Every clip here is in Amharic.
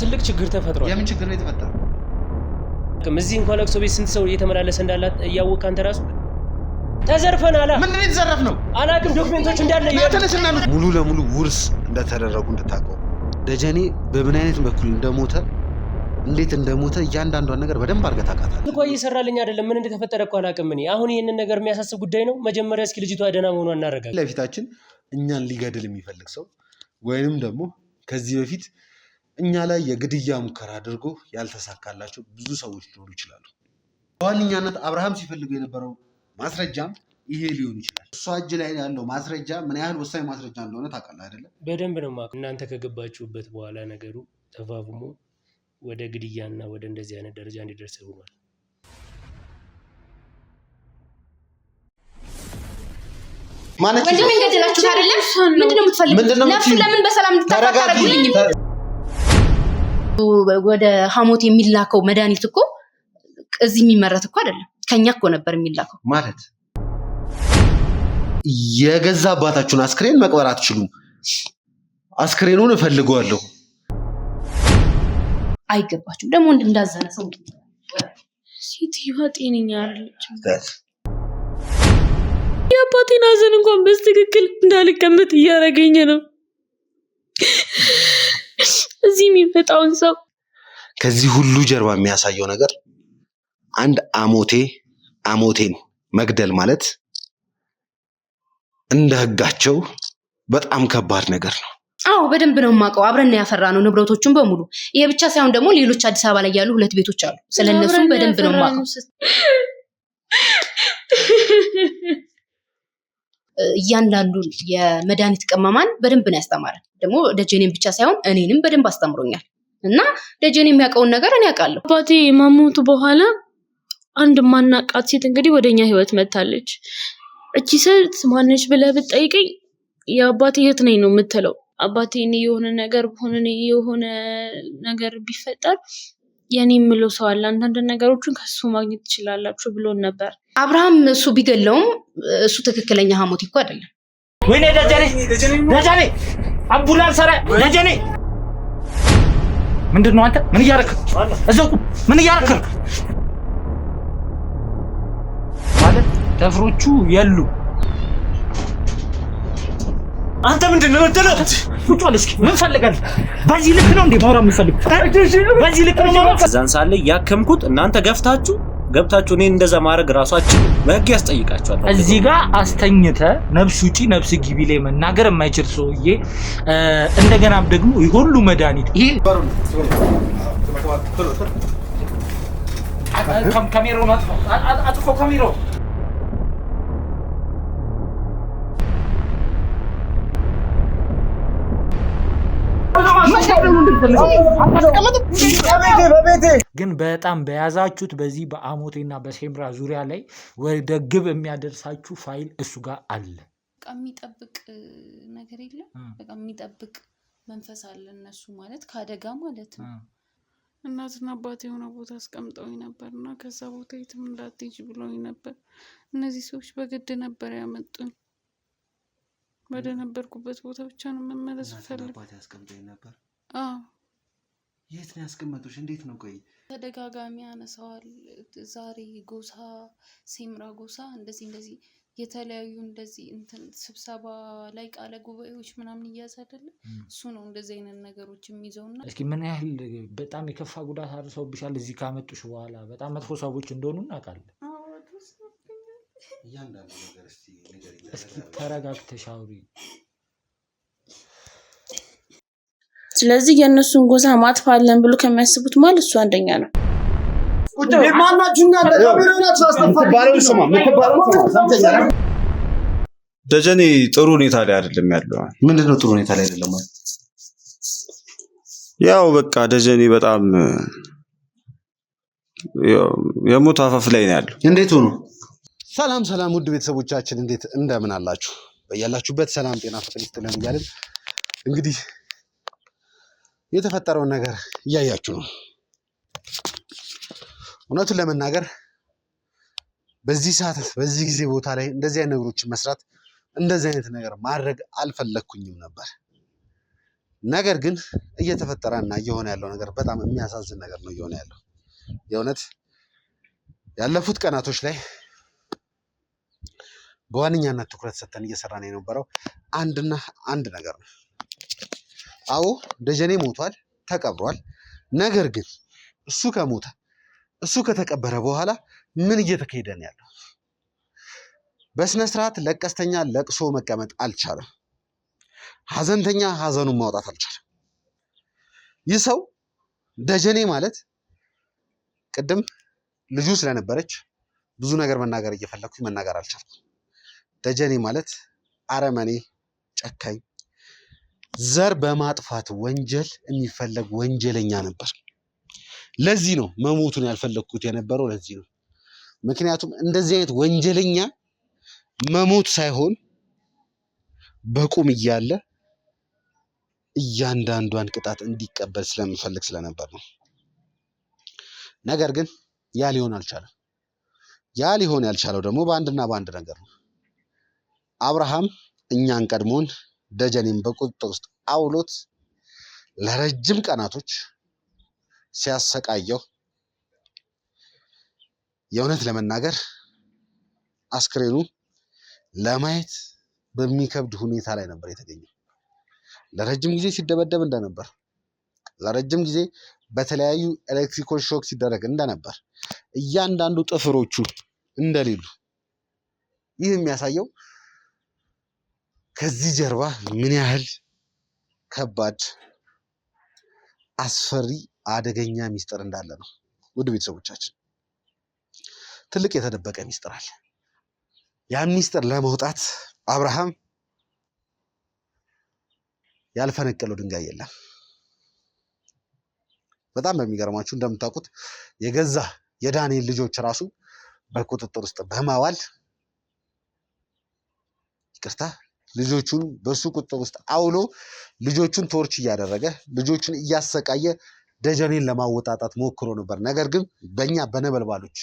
ትልቅ ችግር ተፈጥሯል። የምን ችግር ነው የተፈጠረው? እዚህ እንኳን ለቅሶ ቤት ስንት ሰው እየተመላለሰ እንዳላት እያወቅህ አንተ ራሱ ተዘርፈናል። ምንድን ነው የተዘረፍነው? አላውቅም። ዶክመንቶች እንዳለ ሙሉ ለሙሉ ውርስ እንደተደረጉ እንድታውቀው ደጀኔ በምን አይነት በኩል እንደሞተ እንዴት እንደሞተ እያንዳንዷን ነገር በደንብ አድርገህ ታውቃታለህ እኮ። እየሰራልኝ አይደለም። ምን እንደተፈጠረ እኮ አላውቅም እኔ። አሁን ይሄንን ነገር የሚያሳስብ ጉዳይ ነው። መጀመሪያ እስኪ ልጅቷ ደህና መሆኗን እናረጋግጥ። ለፊታችን እኛን ሊገድል የሚፈልግ ሰው ወይንም ደግሞ ከዚህ በፊት እኛ ላይ የግድያ ሙከራ አድርጎ ያልተሳካላቸው ብዙ ሰዎች ሊኖሩ ይችላሉ። በዋነኛነት አብርሃም ሲፈልገው የነበረው ማስረጃም ይሄ ሊሆን ይችላል። እሷ እጅ ላይ ያለው ማስረጃ ምን ያህል ወሳኝ ማስረጃ እንደሆነ ታውቃለህ አይደለም? በደንብ ነው የማውቀው። እናንተ ከገባችሁበት በኋላ ነገሩ ተፋፍሞ ወደ ግድያና ወደ እንደዚህ አይነት ደረጃ እንዲደርስ ሆኗል። ማለት ወንድም እንገደላችሁ አይደለም? ምንድነው የምትፈልጉት? ነፍሱ ለምን በሰላም እንድታረጋግልኝ? ወደ ሐሞት የሚላከው መድኃኒት እኮ እዚህ የሚመረት እኮ አይደለም። ከኛ እኮ ነበር የሚላከው። ማለት የገዛ አባታችሁን አስክሬን መቅበር አትችሉም። አስክሬኑን እፈልገዋለሁ። አይገባችሁም። ደግሞ እንዳዘነ ሰው ሴትዮዋ ጤነኛ አይደለችም። የአባቴን ሐዘን እንኳን በትክክል እንዳልቀመጥ እያደረገኝ ነው። እዚህ የሚመጣውን ሰው ከዚህ ሁሉ ጀርባ የሚያሳየው ነገር አንድ አሞቴን መግደል ማለት እንደ ህጋቸው በጣም ከባድ ነገር ነው። አዎ በደንብ ነው የማውቀው። አብረን ያፈራነው ንብረቶቹን በሙሉ። ይሄ ብቻ ሳይሆን ደግሞ ሌሎች አዲስ አበባ ላይ ያሉ 2 ቤቶች አሉ። ስለነሱም በደንብ ነው የማውቀው። እያንዳንዱ የመድኃኒት ቅመማን በደንብ ነው ያስተማረን። ደግሞ ደጀኔን ብቻ ሳይሆን እኔንም በደንብ አስተምሮኛል። እና ደጀኔ የሚያውቀውን ነገር እኔ አውቃለሁ። አባቴ ማሞቱ በኋላ አንድ ማናቃት ሴት እንግዲህ ወደኛ ህይወት መታለች። እቺ ሴት ማነች ብለህ ብትጠይቀኝ የአባቴ እህት ነኝ ነው የምትለው። አባቴ እኔ የሆነ ነገር ቢፈጠር የኔ የምለው ሰው አለ፣ አንዳንድ ነገሮችን ከሱ ማግኘት ትችላላችሁ ብሎን ነበር። አብርሃም እሱ ቢገለውም እሱ ትክክለኛ ሐሞት እኮ አይደለም። ወይኔ ደጀኔ አምቡላንስ ሰራ ደጀኔ ምንድነው አንተ? ምን እያረክ እዛው ምን እያረክ ማለት ተፍሮቹ የሉ። አንተ ምንድነው የምትለው? ቁጭ እስኪ ምን ፈልጋለህ? በዚህ ልክ ነው እንዴ ማውራት የምፈልግ? በዚህ ልክ ነው ማውራት? እዛን ሳለ ያከምኩት እናንተ ገብታችሁ እኔ እንደዛ ማድረግ ራሳችሁ በህግ ያስጠይቃችኋል። እዚህ ጋር አስተኝተ ነፍስ ውጪ ነፍስ ግቢ ላይ መናገር የማይችል ሰውዬ እንደገናም ደግሞ ይሁሉ መድኃኒት ይሄ ካሜራውን አጥፎ ካሜራው ግን በጣም በያዛችሁት በዚህ በአሞቴና በሴምራ ዙሪያ ላይ ወደ ግብ የሚያደርሳችሁ ፋይል እሱ ጋር አለ። በቃ የሚጠብቅ ነገር የለም። በቃ የሚጠብቅ መንፈስ አለ። እነሱ ማለት ካደጋ ማለት ነው። እናትና አባቴ የሆነ ቦታ አስቀምጠውኝ ነበርና ከዛ ቦታ የትም እንዳትሄጂ ብለውኝ ነበር። እነዚህ ሰዎች በግድ ነበር ያመጡኝ። ወደ ነበርኩበት ቦታ ብቻ ነው መመለስ ፈልግ። አባቴ አስቀምጠውኝ ነበር? አዎ። የት ነው ያስቀመጡሽ? እንዴት ነው? ቆይ ተደጋጋሚ ያነሳዋል። ዛሬ ጎሳ ሴምራ ጎሳ እንደዚህ የተለያዩ እንደዚህ ስብሰባ ላይ ቃለ ጉባኤዎች ምናምን እያዝ አይደለ? እሱ ነው እንደዚህ አይነት ነገሮች የሚይዘውና እስኪ ምን ያህል በጣም የከፋ ጉዳት አድርሰውብሻል እዚህ ካመጡሽ በኋላ? በጣም መጥፎ ሰዎች እንደሆኑ እናውቃለን። እያንዳንዱ ነገር እስኪ ተረጋግተሽ አውሪ። ስለዚህ የእነሱን ጎሳ ማጥፋለን ብሎ ከሚያስቡት ማለት እሱ አንደኛ ነው። ደጀኔ ጥሩ ሁኔታ ላይ አይደለም ያለው። ምንድነው ጥሩ ሁኔታ ላይ አይደለም ማለት? ያው በቃ ደጀኔ በጣም የሞት አፋፍ ላይ ነው ያለው። እንዴት ሆኖ? ሰላም ውድ ቤተሰቦቻችን እንዴት እንደምን አላችሁ? በያላችሁበት ሰላም ጤና ፍቅር ይስጥልን እያልን እንግዲህ የተፈጠረውን ነገር እያያችሁ ነው። እውነቱን ለመናገር በዚህ ሰዓት በዚህ ጊዜ ቦታ ላይ እንደዚህ አይነት ነገሮችን መስራት እንደዚህ አይነት ነገር ማድረግ አልፈለኩኝም ነበር። ነገር ግን እየተፈጠረና እየሆነ ያለው ነገር በጣም የሚያሳዝን ነገር ነው እየሆነ ያለው። የእውነት ያለፉት ቀናቶች ላይ በዋነኛነት ትኩረት ሰጥተን እየሰራን የነበረው አንድና አንድ ነገር ነው። አዎ ደጀኔ ሞቷል፣ ተቀብሯል። ነገር ግን እሱ ከሞተ እሱ ከተቀበረ በኋላ ምን እየተካሄደ ነው ያለው? በስነ ስርዓት ለቀስተኛ ለቅሶ መቀመጥ አልቻለም። ሀዘንተኛ ሀዘኑን ማውጣት አልቻለም። ይህ ሰው ደጀኔ ማለት ቅድም ልጁ ስለነበረች ብዙ ነገር መናገር እየፈለግኩኝ መናገር አልቻልኩም። ደጀኔ ማለት አረመኔ፣ ጨካኝ፣ ዘር በማጥፋት ወንጀል የሚፈለግ ወንጀለኛ ነበር። ለዚህ ነው መሞቱን ያልፈለግኩት የነበረው። ለዚህ ነው ምክንያቱም እንደዚህ አይነት ወንጀለኛ መሞት ሳይሆን በቁም እያለ እያንዳንዷን ቅጣት እንዲቀበል ስለምፈልግ ስለነበር ነው። ነገር ግን ያ ሊሆን አልቻለም። ያ ሊሆን ያልቻለው ደግሞ በአንድና በአንድ ነገር ነው። አብርሃም እኛን ቀድሞን ደጀኔን በቁጥጥር ውስጥ አውሎት ለረጅም ቀናቶች ሲያሰቃየው የእውነት ለመናገር አስክሬኑ ለማየት በሚከብድ ሁኔታ ላይ ነበር የተገኘው። ለረጅም ጊዜ ሲደበደብ እንደነበር፣ ለረጅም ጊዜ በተለያዩ ኤሌክትሪኮች ሾክ ሲደረግ እንደነበር፣ እያንዳንዱ ጥፍሮቹ እንደሌሉ፣ ይህ የሚያሳየው ከዚህ ጀርባ ምን ያህል ከባድ፣ አስፈሪ፣ አደገኛ ሚስጥር እንዳለ ነው። ውድ ቤተሰቦቻችን ትልቅ የተደበቀ ሚስጥር አለ። ያን ሚስጥር ለመውጣት አብርሃም ያልፈነቀለው ድንጋይ የለም። በጣም በሚገርማችሁ እንደምታውቁት የገዛ የዳንኤል ልጆች ራሱ በቁጥጥር ውስጥ በማዋል ይቅርታ ልጆቹን በሱ ቁጥጥር ውስጥ አውሎ ልጆቹን ቶርች እያደረገ ልጆቹን እያሰቃየ ደጀኔን ለማወጣጣት ሞክሮ ነበር። ነገር ግን በእኛ በነበልባሎች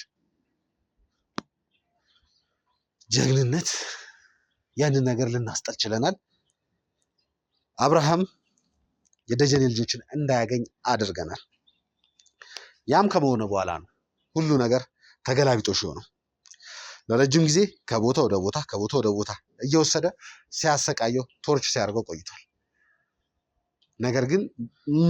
ጀግንነት ያንን ነገር ልናስጠል ችለናል። አብርሃም የደጀኔ ልጆችን እንዳያገኝ አድርገናል። ያም ከመሆነ በኋላ ነው ሁሉ ነገር ተገላቢጦሽ ሆነው። ለረጅም ጊዜ ከቦታ ወደ ቦታ ከቦታ ወደ ቦታ እየወሰደ ሲያሰቃየው ቶርች ሲያደርገው ቆይቷል። ነገር ግን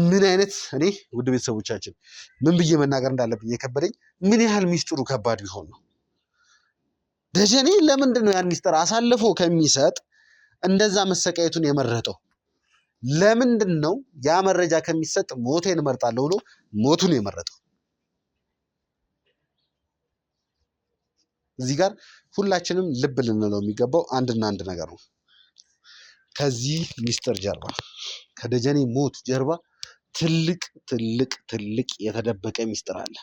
ምን አይነት እኔ ውድ ቤተሰቦቻችን ምን ብዬ መናገር እንዳለብኝ የከበደኝ ምን ያህል ሚስጥሩ ከባድ ቢሆን ነው። ደጀኔ ለምንድን ነው ያን ሚስጥር አሳልፎ ከሚሰጥ እንደዛ መሰቃየቱን የመረጠው? ለምንድን ነው ያ መረጃ ከሚሰጥ ሞቴን እመርጣለሁ ብሎ ሞቱን የመረጠው? እዚህ ጋር ሁላችንም ልብ ልንለው የሚገባው አንድና አንድ ነገር ነው። ከዚህ ሚስጥር ጀርባ ከደጀኔ ሞት ጀርባ ትልቅ ትልቅ ትልቅ የተደበቀ ሚስጥር አለ።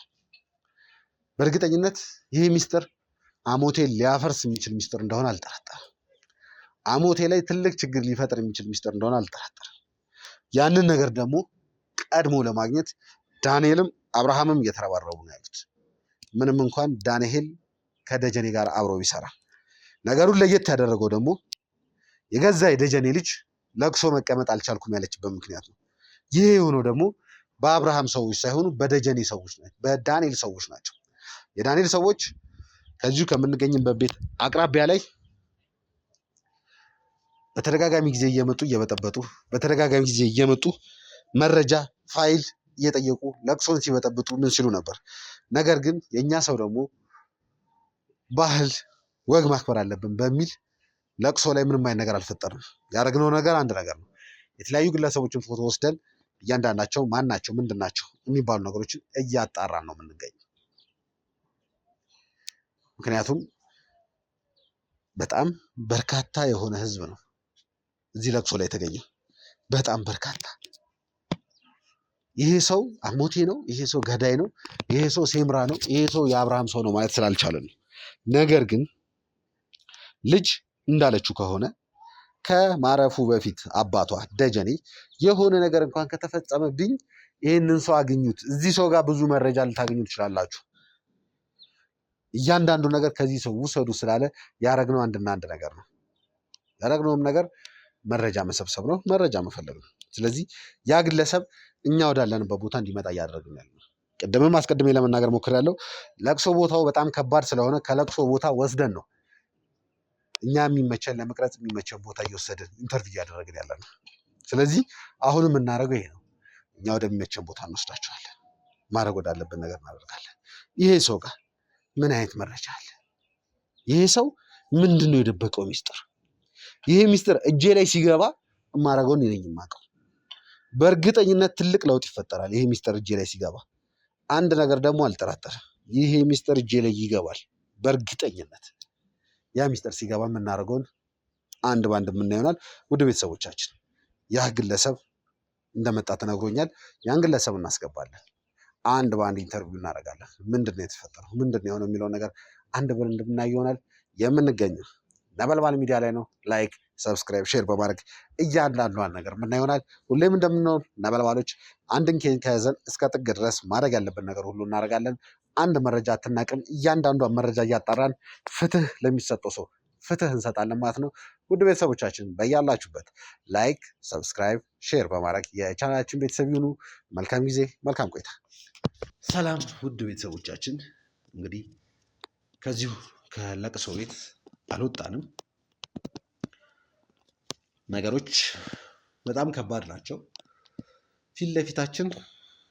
በእርግጠኝነት ይህ ሚስጥር አሞቴን ሊያፈርስ የሚችል ሚስጥር እንደሆነ አልጠራጠርም። አሞቴ ላይ ትልቅ ችግር ሊፈጥር የሚችል ሚስጥር እንደሆነ አልጠራጠርም። ያንን ነገር ደግሞ ቀድሞ ለማግኘት ዳንኤልም አብርሃምም እየተረባረቡ ነው ያሉት። ምንም እንኳን ዳንኤል ከደጀኔ ጋር አብሮ ቢሰራ፣ ነገሩን ለየት ያደረገው ደግሞ የገዛ የደጀኔ ልጅ ለቅሶ መቀመጥ አልቻልኩም ያለችበት ምክንያት ነው። ይሄ የሆነው ደግሞ በአብርሃም ሰዎች ሳይሆኑ በደጀኔ ሰዎች ናቸው፣ በዳንኤል ሰዎች ናቸው። የዳንኤል ሰዎች ከዚሁ ከምንገኝበት ቤት አቅራቢያ ላይ በተደጋጋሚ ጊዜ እየመጡ እየበጠበጡ በተደጋጋሚ ጊዜ እየመጡ መረጃ ፋይል እየጠየቁ ለቅሶን ሲበጠብጡ ምን ሲሉ ነበር። ነገር ግን የእኛ ሰው ደግሞ ባህል ወግ ማክበር አለብን በሚል ለቅሶ ላይ ምንም አይነት ነገር አልፈጠርም። ያደረግነው ነገር አንድ ነገር ነው። የተለያዩ ግለሰቦችን ፎቶ ወስደን እያንዳንዳቸው ማን ናቸው ምንድን ናቸው የሚባሉ ነገሮችን እያጣራን ነው የምንገኘው። ምክንያቱም በጣም በርካታ የሆነ ህዝብ ነው እዚህ ለቅሶ ላይ የተገኘው። በጣም በርካታ። ይሄ ሰው አሞቴ ነው፣ ይሄ ሰው ገዳይ ነው፣ ይሄ ሰው ሴምራ ነው፣ ይሄ ሰው የአብርሃም ሰው ነው ማለት ስላልቻለን ነው። ነገር ግን ልጅ እንዳለችው ከሆነ ከማረፉ በፊት አባቷ ደጀኔ የሆነ ነገር እንኳን ከተፈጸመብኝ ይህንን ሰው አግኙት፣ እዚህ ሰው ጋር ብዙ መረጃ ልታገኙ ትችላላችሁ፣ እያንዳንዱ ነገር ከዚህ ሰው ውሰዱ ስላለ ያደረግነው አንድና አንድ ነገር ነው። ያደረግነውም ነገር መረጃ መሰብሰብ ነው፣ መረጃ መፈለግ ነው። ስለዚህ ያ ግለሰብ እኛ ወዳለንበት ቦታ እንዲመጣ እያደረግን ያለ ነው። ቅድምም አስቀድሜ ለመናገር ሞክሬያለሁ። ለቅሶ ቦታው በጣም ከባድ ስለሆነ ከለቅሶ ቦታ ወስደን ነው እኛ የሚመቸን ለመቅረጽ የሚመቸን ቦታ እየወሰድን ኢንተርቪው እያደረግን ያለ ነው። ስለዚህ አሁንም የምናደርገው ይሄ ነው። እኛ ወደሚመቸን ቦታ እንወስዳቸዋለን። ማድረግ ወዳለብን ነገር እናደርጋለን። ይሄ ሰው ጋር ምን አይነት መረጃ አለ? ይሄ ሰው ምንድን ነው የደበቀው ሚስጥር? ይሄ ሚስጥር እጄ ላይ ሲገባ የማደርገውን እኔ ነኝ የማውቀው። በእርግጠኝነት ትልቅ ለውጥ ይፈጠራል ይሄ ሚስጥር እጄ ላይ ሲገባ። አንድ ነገር ደግሞ አልጠራጠርም፣ ይሄ ሚስጥር እጄ ላይ ይገባል በእርግጠኝነት። ያ ሚስጥር ሲገባ የምናደርገውን አንድ ባንድ የምናየው ይሆናል። ውድ ቤተሰቦቻችን ያ ግለሰብ እንደመጣ ተነግሮኛል። ያን ግለሰብ እናስገባለን። አንድ በአንድ ኢንተርቪው እናደርጋለን። ምንድን ነው የተፈጠረው፣ ምንድን ነው የሆነው የሚለውን ነገር አንድ ብለን እንድናይ ይሆናል። የምንገኘው ነበልባል ሚዲያ ላይ ነው። ላይክ፣ ሰብስክራይብ፣ ሼር በማድረግ እያንዳንዷን ነገር የምናይ ይሆናል። ሁሌም እንደምንሆን ነበልባሎች አንድን ኬዝ ከያዘን እስከ ጥግ ድረስ ማድረግ ያለብን ነገር ሁሉ እናደርጋለን። አንድ መረጃ አትናቅም። እያንዳንዷን መረጃ እያጣራን ፍትህ ለሚሰጠው ሰው ፍትህ እንሰጣለን ማለት ነው። ውድ ቤተሰቦቻችን በያላችሁበት ላይክ፣ ሰብስክራይብ፣ ሼር በማድረግ የቻናላችን ቤተሰብ ይሁኑ። መልካም ጊዜ፣ መልካም ቆይታ። ሰላም ውድ ቤተሰቦቻችን፣ እንግዲህ ከዚሁ ከለቅሶ ቤት አልወጣንም። ነገሮች በጣም ከባድ ናቸው። ፊት ለፊታችን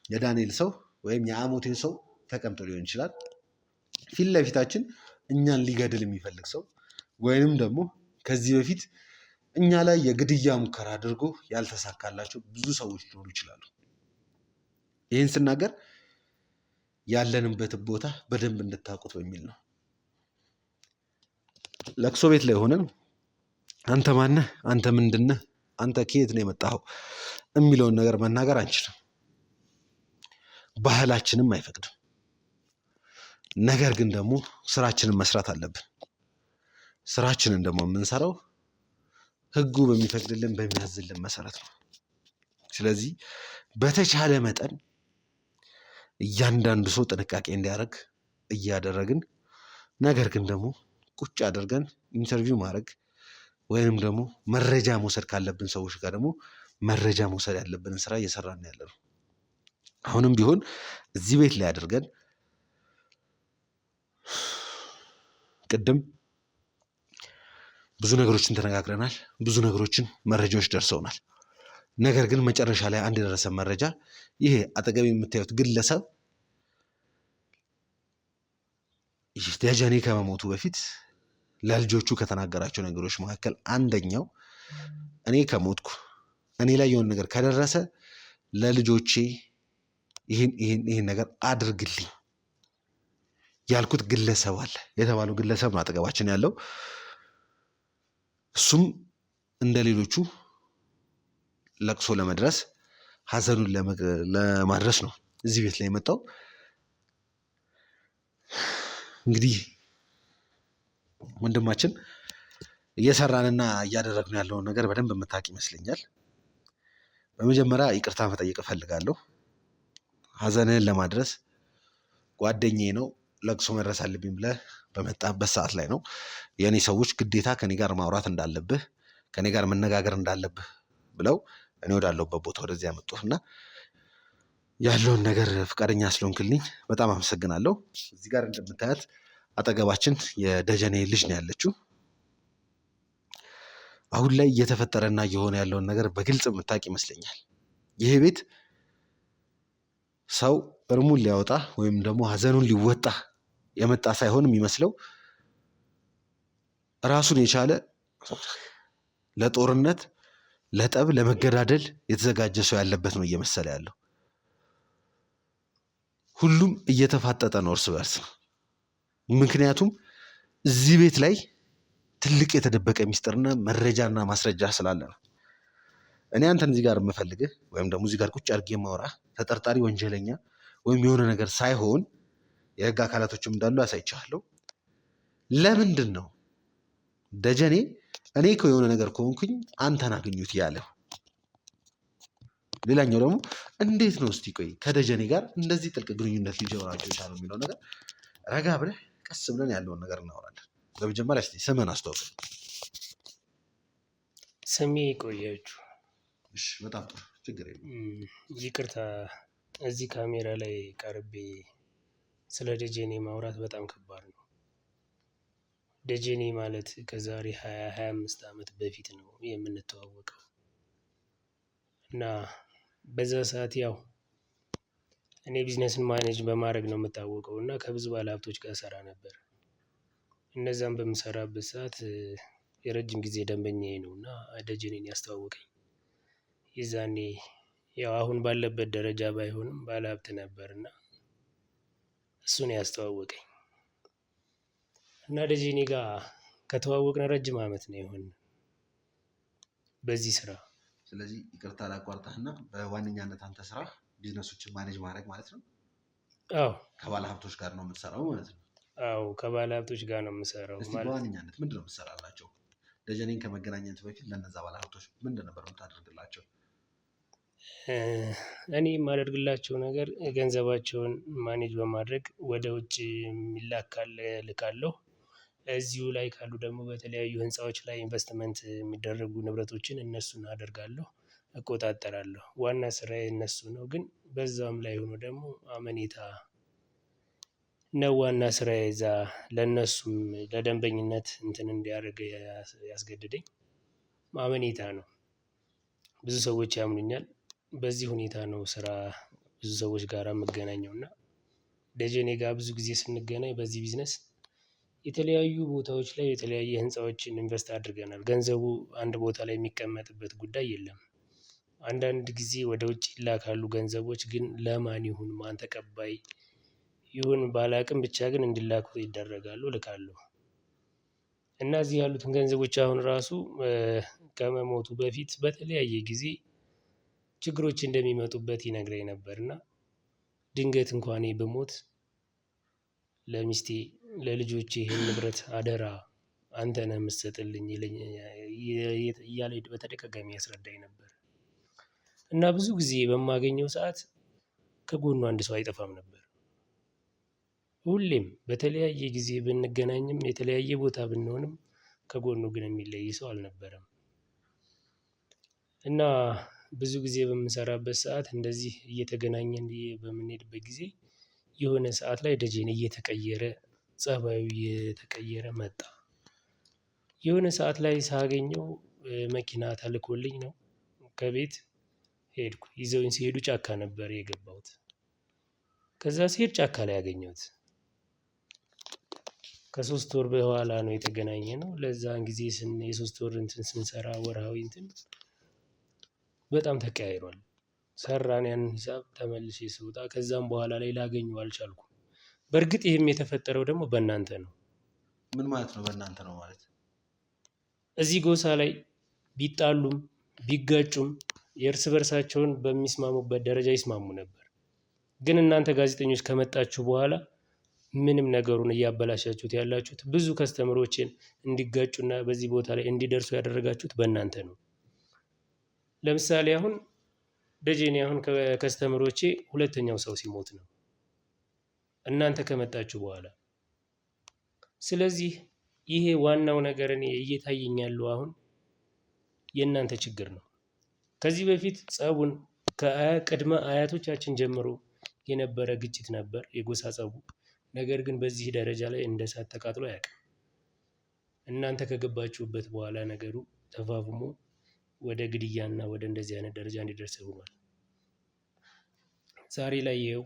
የዳንኤል ሰው ወይም የአሞቴ ሰው ተቀምጦ ሊሆን ይችላል። ፊት ለፊታችን እኛን ሊገድል የሚፈልግ ሰው ወይንም ደግሞ ከዚህ በፊት እኛ ላይ የግድያ ሙከራ አድርጎ ያልተሳካላቸው ብዙ ሰዎች ሊኖሩ ይችላሉ። ይህን ስናገር ያለንበትን ቦታ በደንብ እንድታውቁት በሚል ነው። ለቅሶ ቤት ላይ ሆነን አንተ ማነህ፣ አንተ ምንድነህ፣ አንተ ከየት ነው የመጣኸው የሚለውን ነገር መናገር አንችልም። ባህላችንም አይፈቅድም። ነገር ግን ደግሞ ስራችንን መስራት አለብን። ስራችንን ደግሞ የምንሰራው ህጉ በሚፈቅድልን በሚያዝልን መሰረት ነው። ስለዚህ በተቻለ መጠን እያንዳንዱ ሰው ጥንቃቄ እንዲያደርግ እያደረግን፣ ነገር ግን ደግሞ ቁጭ አድርገን ኢንተርቪው ማድረግ ወይንም ደግሞ መረጃ መውሰድ ካለብን ሰዎች ጋር ደግሞ መረጃ መውሰድ ያለብንን ስራ እየሰራን ያለ ነው። አሁንም ቢሆን እዚህ ቤት ላይ አድርገን ቅድም ብዙ ነገሮችን ተነጋግረናል። ብዙ ነገሮችን መረጃዎች ደርሰውናል። ነገር ግን መጨረሻ ላይ አንድ የደረሰ መረጃ ይሄ አጠገብ የምታዩት ግለሰብ ደጀኔ ከመሞቱ በፊት ለልጆቹ ከተናገራቸው ነገሮች መካከል አንደኛው እኔ ከሞትኩ እኔ ላይ የሆነ ነገር ከደረሰ ለልጆቼ ይህን ነገር አድርግልኝ ያልኩት ግለሰብ አለ የተባለው ግለሰብ ነው አጠገባችን ያለው። እሱም እንደ ሌሎቹ ለቅሶ ለመድረስ ሀዘኑን ለማድረስ ነው እዚህ ቤት ላይ የመጣው። እንግዲህ ወንድማችን እየሰራንና እያደረግን ያለውን ነገር በደንብ የምታውቅ ይመስለኛል። በመጀመሪያ ይቅርታ መጠየቅ እፈልጋለሁ። ሀዘንህን ለማድረስ ጓደኛዬ ነው ለቅሶ መድረስ አለብኝ ብለህ በመጣበት ሰዓት ላይ ነው የእኔ ሰዎች ግዴታ ከኔ ጋር ማውራት እንዳለብህ ከኔ ጋር መነጋገር እንዳለብህ ብለው እኔ ወዳለሁበት ቦታ ወደዚህ ያመጡህ እና ያለውን ነገር ፈቃደኛ ስለሆንክልኝ በጣም አመሰግናለሁ። እዚህ ጋር እንደምታያት አጠገባችን የደጀኔ ልጅ ነው ያለችው። አሁን ላይ እየተፈጠረና እየሆነ ያለውን ነገር በግልጽ የምታውቅ ይመስለኛል። ይሄ ቤት ሰው እርሙን ሊያወጣ ወይም ደግሞ ሀዘኑን ሊወጣ የመጣ ሳይሆን የሚመስለው ራሱን የቻለ ለጦርነት፣ ለጠብ፣ ለመገዳደል የተዘጋጀ ሰው ያለበት ነው እየመሰለ ያለው። ሁሉም እየተፋጠጠ ነው እርስ በርስ። ምክንያቱም እዚህ ቤት ላይ ትልቅ የተደበቀ ሚስጥርና መረጃና ማስረጃ ስላለ ነው። እኔ አንተን እዚህ ጋር የምፈልግህ ወይም ደግሞ እዚህ ጋር ቁጭ አድርጌ የማወራህ ተጠርጣሪ ወንጀለኛ ወይም የሆነ ነገር ሳይሆን የህግ አካላቶችም እንዳሉ ያሳይቻለሁ። ለምንድን ነው ደጀኔ እኔ የሆነ ነገር ከሆንኩኝ አንተን አግኙት ያለው? ሌላኛው ደግሞ እንዴት ነው እስቲ ቆይ ከደጀኔ ጋር እንደዚህ ጥልቅ ግንኙነት ሊጀምራቸው የቻለው የሚለው ነገር ረጋ ብለህ ቀስ ብለን ያለውን ነገር እናወራለን። በመጀመሪያ እስቲ ስምን አስተዋውቅ። ስሜ ቆያችሁ። እሺ፣ በጣም ጥሩ፣ ችግር የለም። ይቅርታ እዚህ ካሜራ ላይ ቀርቤ ስለ ደጀኔ ማውራት በጣም ከባድ ነው። ደጀኔ ማለት ከዛሬ 25 ዓመት በፊት ነው የምንተዋወቀው እና በዛ ሰዓት ያው እኔ ቢዝነስን ማኔጅ በማድረግ ነው የምታወቀው እና ከብዙ ባለሀብቶች ጋር ሰራ ነበር። እነዛን በምሰራበት ሰዓት የረጅም ጊዜ ደንበኛዬ ነው እና ደጀኔን ያስተዋወቀኝ። የዛኔ ያው አሁን ባለበት ደረጃ ባይሆንም ባለሀብት ነበር እና እሱን ያስተዋወቀኝ እና ደጀኔ ጋር ከተዋወቅን ረጅም ዓመት ነው የሆነ በዚህ ስራ። ስለዚህ ይቅርታ ላቋርጠህና በዋነኛነት አንተ ስራ ቢዝነሶችን ማኔጅ ማድረግ ማለት ነው? አዎ። ከባለ ሀብቶች ጋር ነው የምትሰራው ማለት ነው? አዎ፣ ከባለ ሀብቶች ጋር ነው የምሰራው። እስቲ በዋነኛነት ምንድን ነው የምትሰራላቸው? ደጀኔን ከመገናኘት በፊት ለነዛ ባለ ሀብቶች ምንድን ነበር የምታደርግላቸው? እኔ የማደርግላቸው ነገር ገንዘባቸውን ማኔጅ በማድረግ ወደ ውጭ የሚላክ ካለ እልካለሁ። እዚሁ ላይ ካሉ ደግሞ በተለያዩ ህንፃዎች ላይ ኢንቨስትመንት የሚደረጉ ንብረቶችን እነሱን አደርጋለሁ፣ እቆጣጠራለሁ። ዋና ስራዬ እነሱ ነው። ግን በዛም ላይ ሆኖ ደግሞ አመኔታ ነው ዋና ስራዬ። እዛ ለእነሱም ለደንበኝነት እንትን እንዲያደርግ ያስገድደኝ አመኔታ ነው። ብዙ ሰዎች ያምኑኛል። በዚህ ሁኔታ ነው ስራ ብዙ ሰዎች ጋር የምገናኘው እና ደጀኔ ጋር ብዙ ጊዜ ስንገናኝ በዚህ ቢዝነስ የተለያዩ ቦታዎች ላይ የተለያየ ህንፃዎችን ኢንቨስት አድርገናል። ገንዘቡ አንድ ቦታ ላይ የሚቀመጥበት ጉዳይ የለም። አንዳንድ ጊዜ ወደ ውጭ ይላካሉ ገንዘቦች፣ ግን ለማን ይሁን ማን ተቀባይ ይሁን ባላቅም ብቻ ግን እንዲላኩ ይደረጋሉ፣ እልካለሁ። እና እዚህ ያሉትን ገንዘቦች አሁን ራሱ ከመሞቱ በፊት በተለያየ ጊዜ ችግሮች እንደሚመጡበት ይነግረኝ ነበር እና ድንገት እንኳን ብሞት ለሚስቴ ለልጆቼ ይህን ንብረት አደራ አንተ ነህ የምትሰጥልኝ እያለ በተደጋጋሚ ያስረዳኝ ነበር። እና ብዙ ጊዜ በማገኘው ሰዓት ከጎኑ አንድ ሰው አይጠፋም ነበር። ሁሌም በተለያየ ጊዜ ብንገናኝም የተለያየ ቦታ ብንሆንም ከጎኑ ግን የሚለይ ሰው አልነበረም። እና ብዙ ጊዜ በምንሰራበት ሰዓት እንደዚህ እየተገናኘን በምንሄድበት ጊዜ የሆነ ሰዓት ላይ ደጀኔ እየተቀየረ ፀባዩ እየተቀየረ መጣ። የሆነ ሰዓት ላይ ሳገኘው መኪና ተልኮልኝ ነው ከቤት ሄድኩ። ይዘውኝ ሲሄዱ ጫካ ነበር የገባሁት። ከዛ ሲሄድ ጫካ ላይ አገኘሁት። ከ3 ወር በኋላ ነው የተገናኘነው። ለዛን ጊዜ የ3 ወር እንትን ስንሰራ ወርሃዊ እንትን በጣም ተቀያይሯል። ሰራን ያንን ሂሳብ ተመልሼ ስወጣ ከዛም በኋላ ላይ ላገኘው አልቻልኩም። በእርግጥ ይህም የተፈጠረው ደግሞ በእናንተ ነው። ምን ማለት ነው በእናንተ ነው ማለት? እዚህ ጎሳ ላይ ቢጣሉም ቢጋጩም የእርስ በርሳቸውን በሚስማሙበት ደረጃ ይስማሙ ነበር። ግን እናንተ ጋዜጠኞች ከመጣችሁ በኋላ ምንም ነገሩን እያበላሻችሁት ያላችሁት፣ ብዙ ከስተመሮችን እንዲጋጩና በዚህ ቦታ ላይ እንዲደርሱ ያደረጋችሁት በእናንተ ነው። ለምሳሌ አሁን ደጀኔ አሁን ከከስተመሮቼ ሁለተኛው ሰው ሲሞት ነው እናንተ ከመጣችሁ በኋላ። ስለዚህ ይሄ ዋናው ነገር እኔ እየታየኝ ያለው አሁን የእናንተ ችግር ነው። ከዚህ በፊት ጸቡን ከቅድመ አያቶቻችን ጀምሮ የነበረ ግጭት ነበር፣ የጎሳ ጸቡ። ነገር ግን በዚህ ደረጃ ላይ እንደ እሳት ተቃጥሎ አያውቅም። እናንተ ከገባችሁበት በኋላ ነገሩ ተፋፍሞ ወደ ግድያና ወደ እንደዚህ አይነት ደረጃ እንዲደርስ ሆኗል። ዛሬ ላይ ይኸው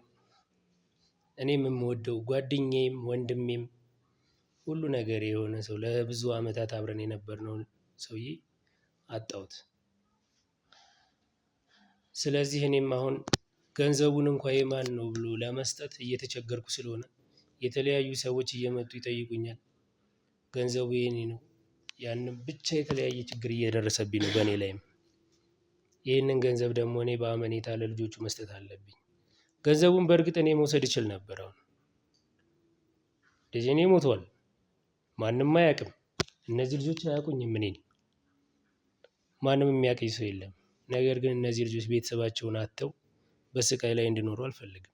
እኔም የምወደው ጓደኛዬም ወንድሜም ሁሉ ነገር የሆነ ሰው ለብዙ ዓመታት አብረን የነበርነውን ሰውዬ አጣሁት። ስለዚህ እኔም አሁን ገንዘቡን እንኳን የማን ነው ብሎ ለመስጠት እየተቸገርኩ ስለሆነ የተለያዩ ሰዎች እየመጡ ይጠይቁኛል። ገንዘቡ የኔ ነው። ያንን ብቻ የተለያየ ችግር እየደረሰብኝ ነው በእኔ ላይም። ይህንን ገንዘብ ደግሞ እኔ በአመኔታ ለልጆቹ መስጠት አለብኝ። ገንዘቡን በእርግጥ እኔ መውሰድ እችል ነበር። አሁን ደጀኔ ሞቷል። ማንም አያውቅም። እነዚህ ልጆች አያውቁኝም እኔን። ማንም የሚያውቀኝ ሰው የለም። ነገር ግን እነዚህ ልጆች ቤተሰባቸውን አጥተው በስቃይ ላይ እንዲኖሩ አልፈልግም።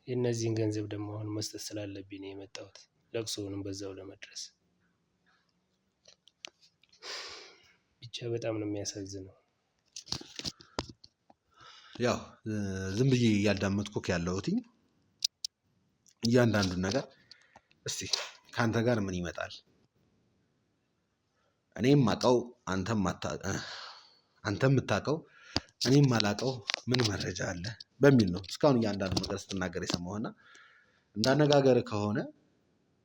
የእነዚህን ገንዘብ ደግሞ አሁን መስጠት ስላለብኝ ነው የመጣሁት፣ ለቅሶውንም በዛው ለመድረስ ብቻ በጣም ነው የሚያሳዝነው። ያው ዝም ብዬ እያዳመጥኩህ ያለሁትኝ እያንዳንዱን ነገር እስቲ ከአንተ ጋር ምን ይመጣል እኔም ማቀው አንተም የምታውቀው እኔም ማላውቀው ምን መረጃ አለ በሚል ነው እስካሁን እያንዳንዱ ነገር ስትናገር የሰማሁና እንዳነጋገር ከሆነ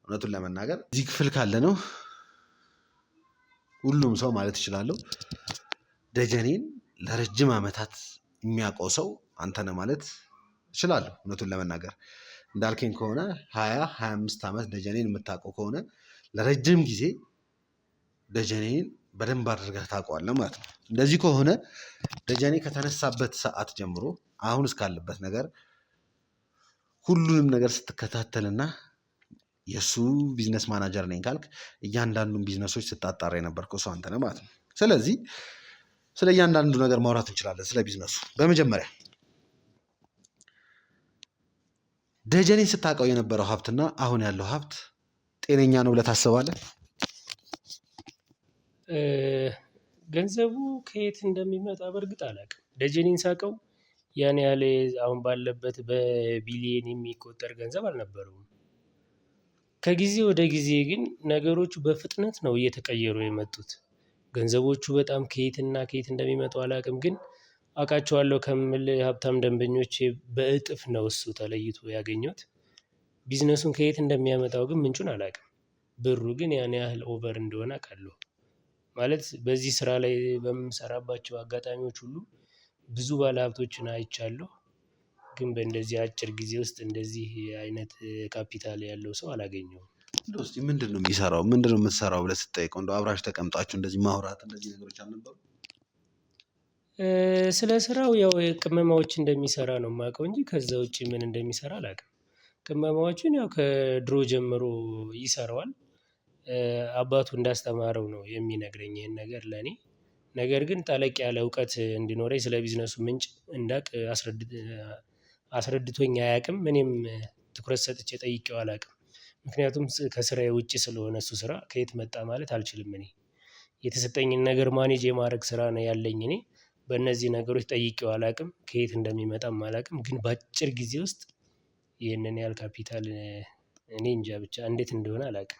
እውነቱን ለመናገር እዚህ ክፍል ካለ ነው ሁሉም ሰው ማለት እችላለሁ ደጀኔን ለረጅም ዓመታት የሚያውቀው ሰው አንተ ነህ ማለት እችላለሁ። እውነቱን ለመናገር እንዳልከኝ ከሆነ 25 ዓመት ደጀኔን የምታውቀው ከሆነ ለረጅም ጊዜ ደጀኔን በደንብ አድርገህ ታውቀዋለህ ማለት ነው። እንደዚህ ከሆነ ደጀኔ ከተነሳበት ሰዓት ጀምሮ አሁን እስካለበት ነገር ሁሉንም ነገር ስትከታተልና የእሱ ቢዝነስ ማናጀር ነኝ ካልክ እያንዳንዱን ቢዝነሶች ስታጣራ የነበርከው ሰው አንተ ነህ ማለት ነው። ስለዚህ ስለ እያንዳንዱ ነገር ማውራት እንችላለን። ስለ ቢዝነሱ በመጀመሪያ ደጀኔን ስታውቀው የነበረው ሀብትና አሁን ያለው ሀብት ጤነኛ ነው ብለህ ታስባለህ? ገንዘቡ ከየት እንደሚመጣ በእርግጥ አላውቅም። ደጀኔን ሳውቀው ያን ያህል አሁን ባለበት በቢሊየን የሚቆጠር ገንዘብ አልነበረውም። ከጊዜ ወደ ጊዜ ግን ነገሮቹ በፍጥነት ነው እየተቀየሩ የመጡት። ገንዘቦቹ በጣም ከየትና ከየት እንደሚመጡ አላውቅም፣ ግን አውቃቸዋለሁ ከምል ሀብታም ደንበኞቼ በእጥፍ ነው እሱ ተለይቶ ያገኘሁት። ቢዝነሱን ከየት እንደሚያመጣው ግን ምንጩን አላውቅም። ብሩ ግን ያን ያህል ኦቨር እንደሆነ አውቃለሁ። ማለት በዚህ ስራ ላይ በምሰራባቸው አጋጣሚዎች ሁሉ ብዙ ባለሀብቶችን አይቻለሁ። ግን በእንደዚህ አጭር ጊዜ ውስጥ እንደዚህ አይነት ካፒታል ያለው ሰው አላገኘሁም። እንደው እስኪ ምንድን ነው የሚሰራው? ምንድን ነው የምትሰራው ብለህ ስትጠይቀው እንደው አብራችሁ ተቀምጣችሁ እንደዚህ ማውራት እንደዚህ ነገሮች አልነበሩ? ስለ ስራው ያው ቅመማዎች እንደሚሰራ ነው የማውቀው እንጂ ከዛ ውጪ ምን እንደሚሰራ አላውቅም። ቅመማዎችን ያው ከድሮ ጀምሮ ይሰራዋል። አባቱ እንዳስተማረው ነው የሚነግረኝ ይሄን ነገር ለኔ። ነገር ግን ጠለቅ ያለ እውቀት እንዲኖረኝ ስለ ቢዝነሱ ምንጭ እንዳውቅ አስረድቶኝ አያውቅም። እኔም ትኩረት ሰጥቼ ጠይቄው አላውቅም። ምክንያቱም ከስራዬ ውጪ ስለሆነ እሱ ስራ ከየት መጣ ማለት አልችልም። እኔ የተሰጠኝን ነገር ማኔጅ የማድረግ ስራ ነው ያለኝ። እኔ በእነዚህ ነገሮች ጠይቄው አላውቅም፣ ከየት እንደሚመጣም አላውቅም። ግን በአጭር ጊዜ ውስጥ ይህንን ያህል ካፒታል እኔ እንጃ ብቻ እንዴት እንደሆነ አላውቅም።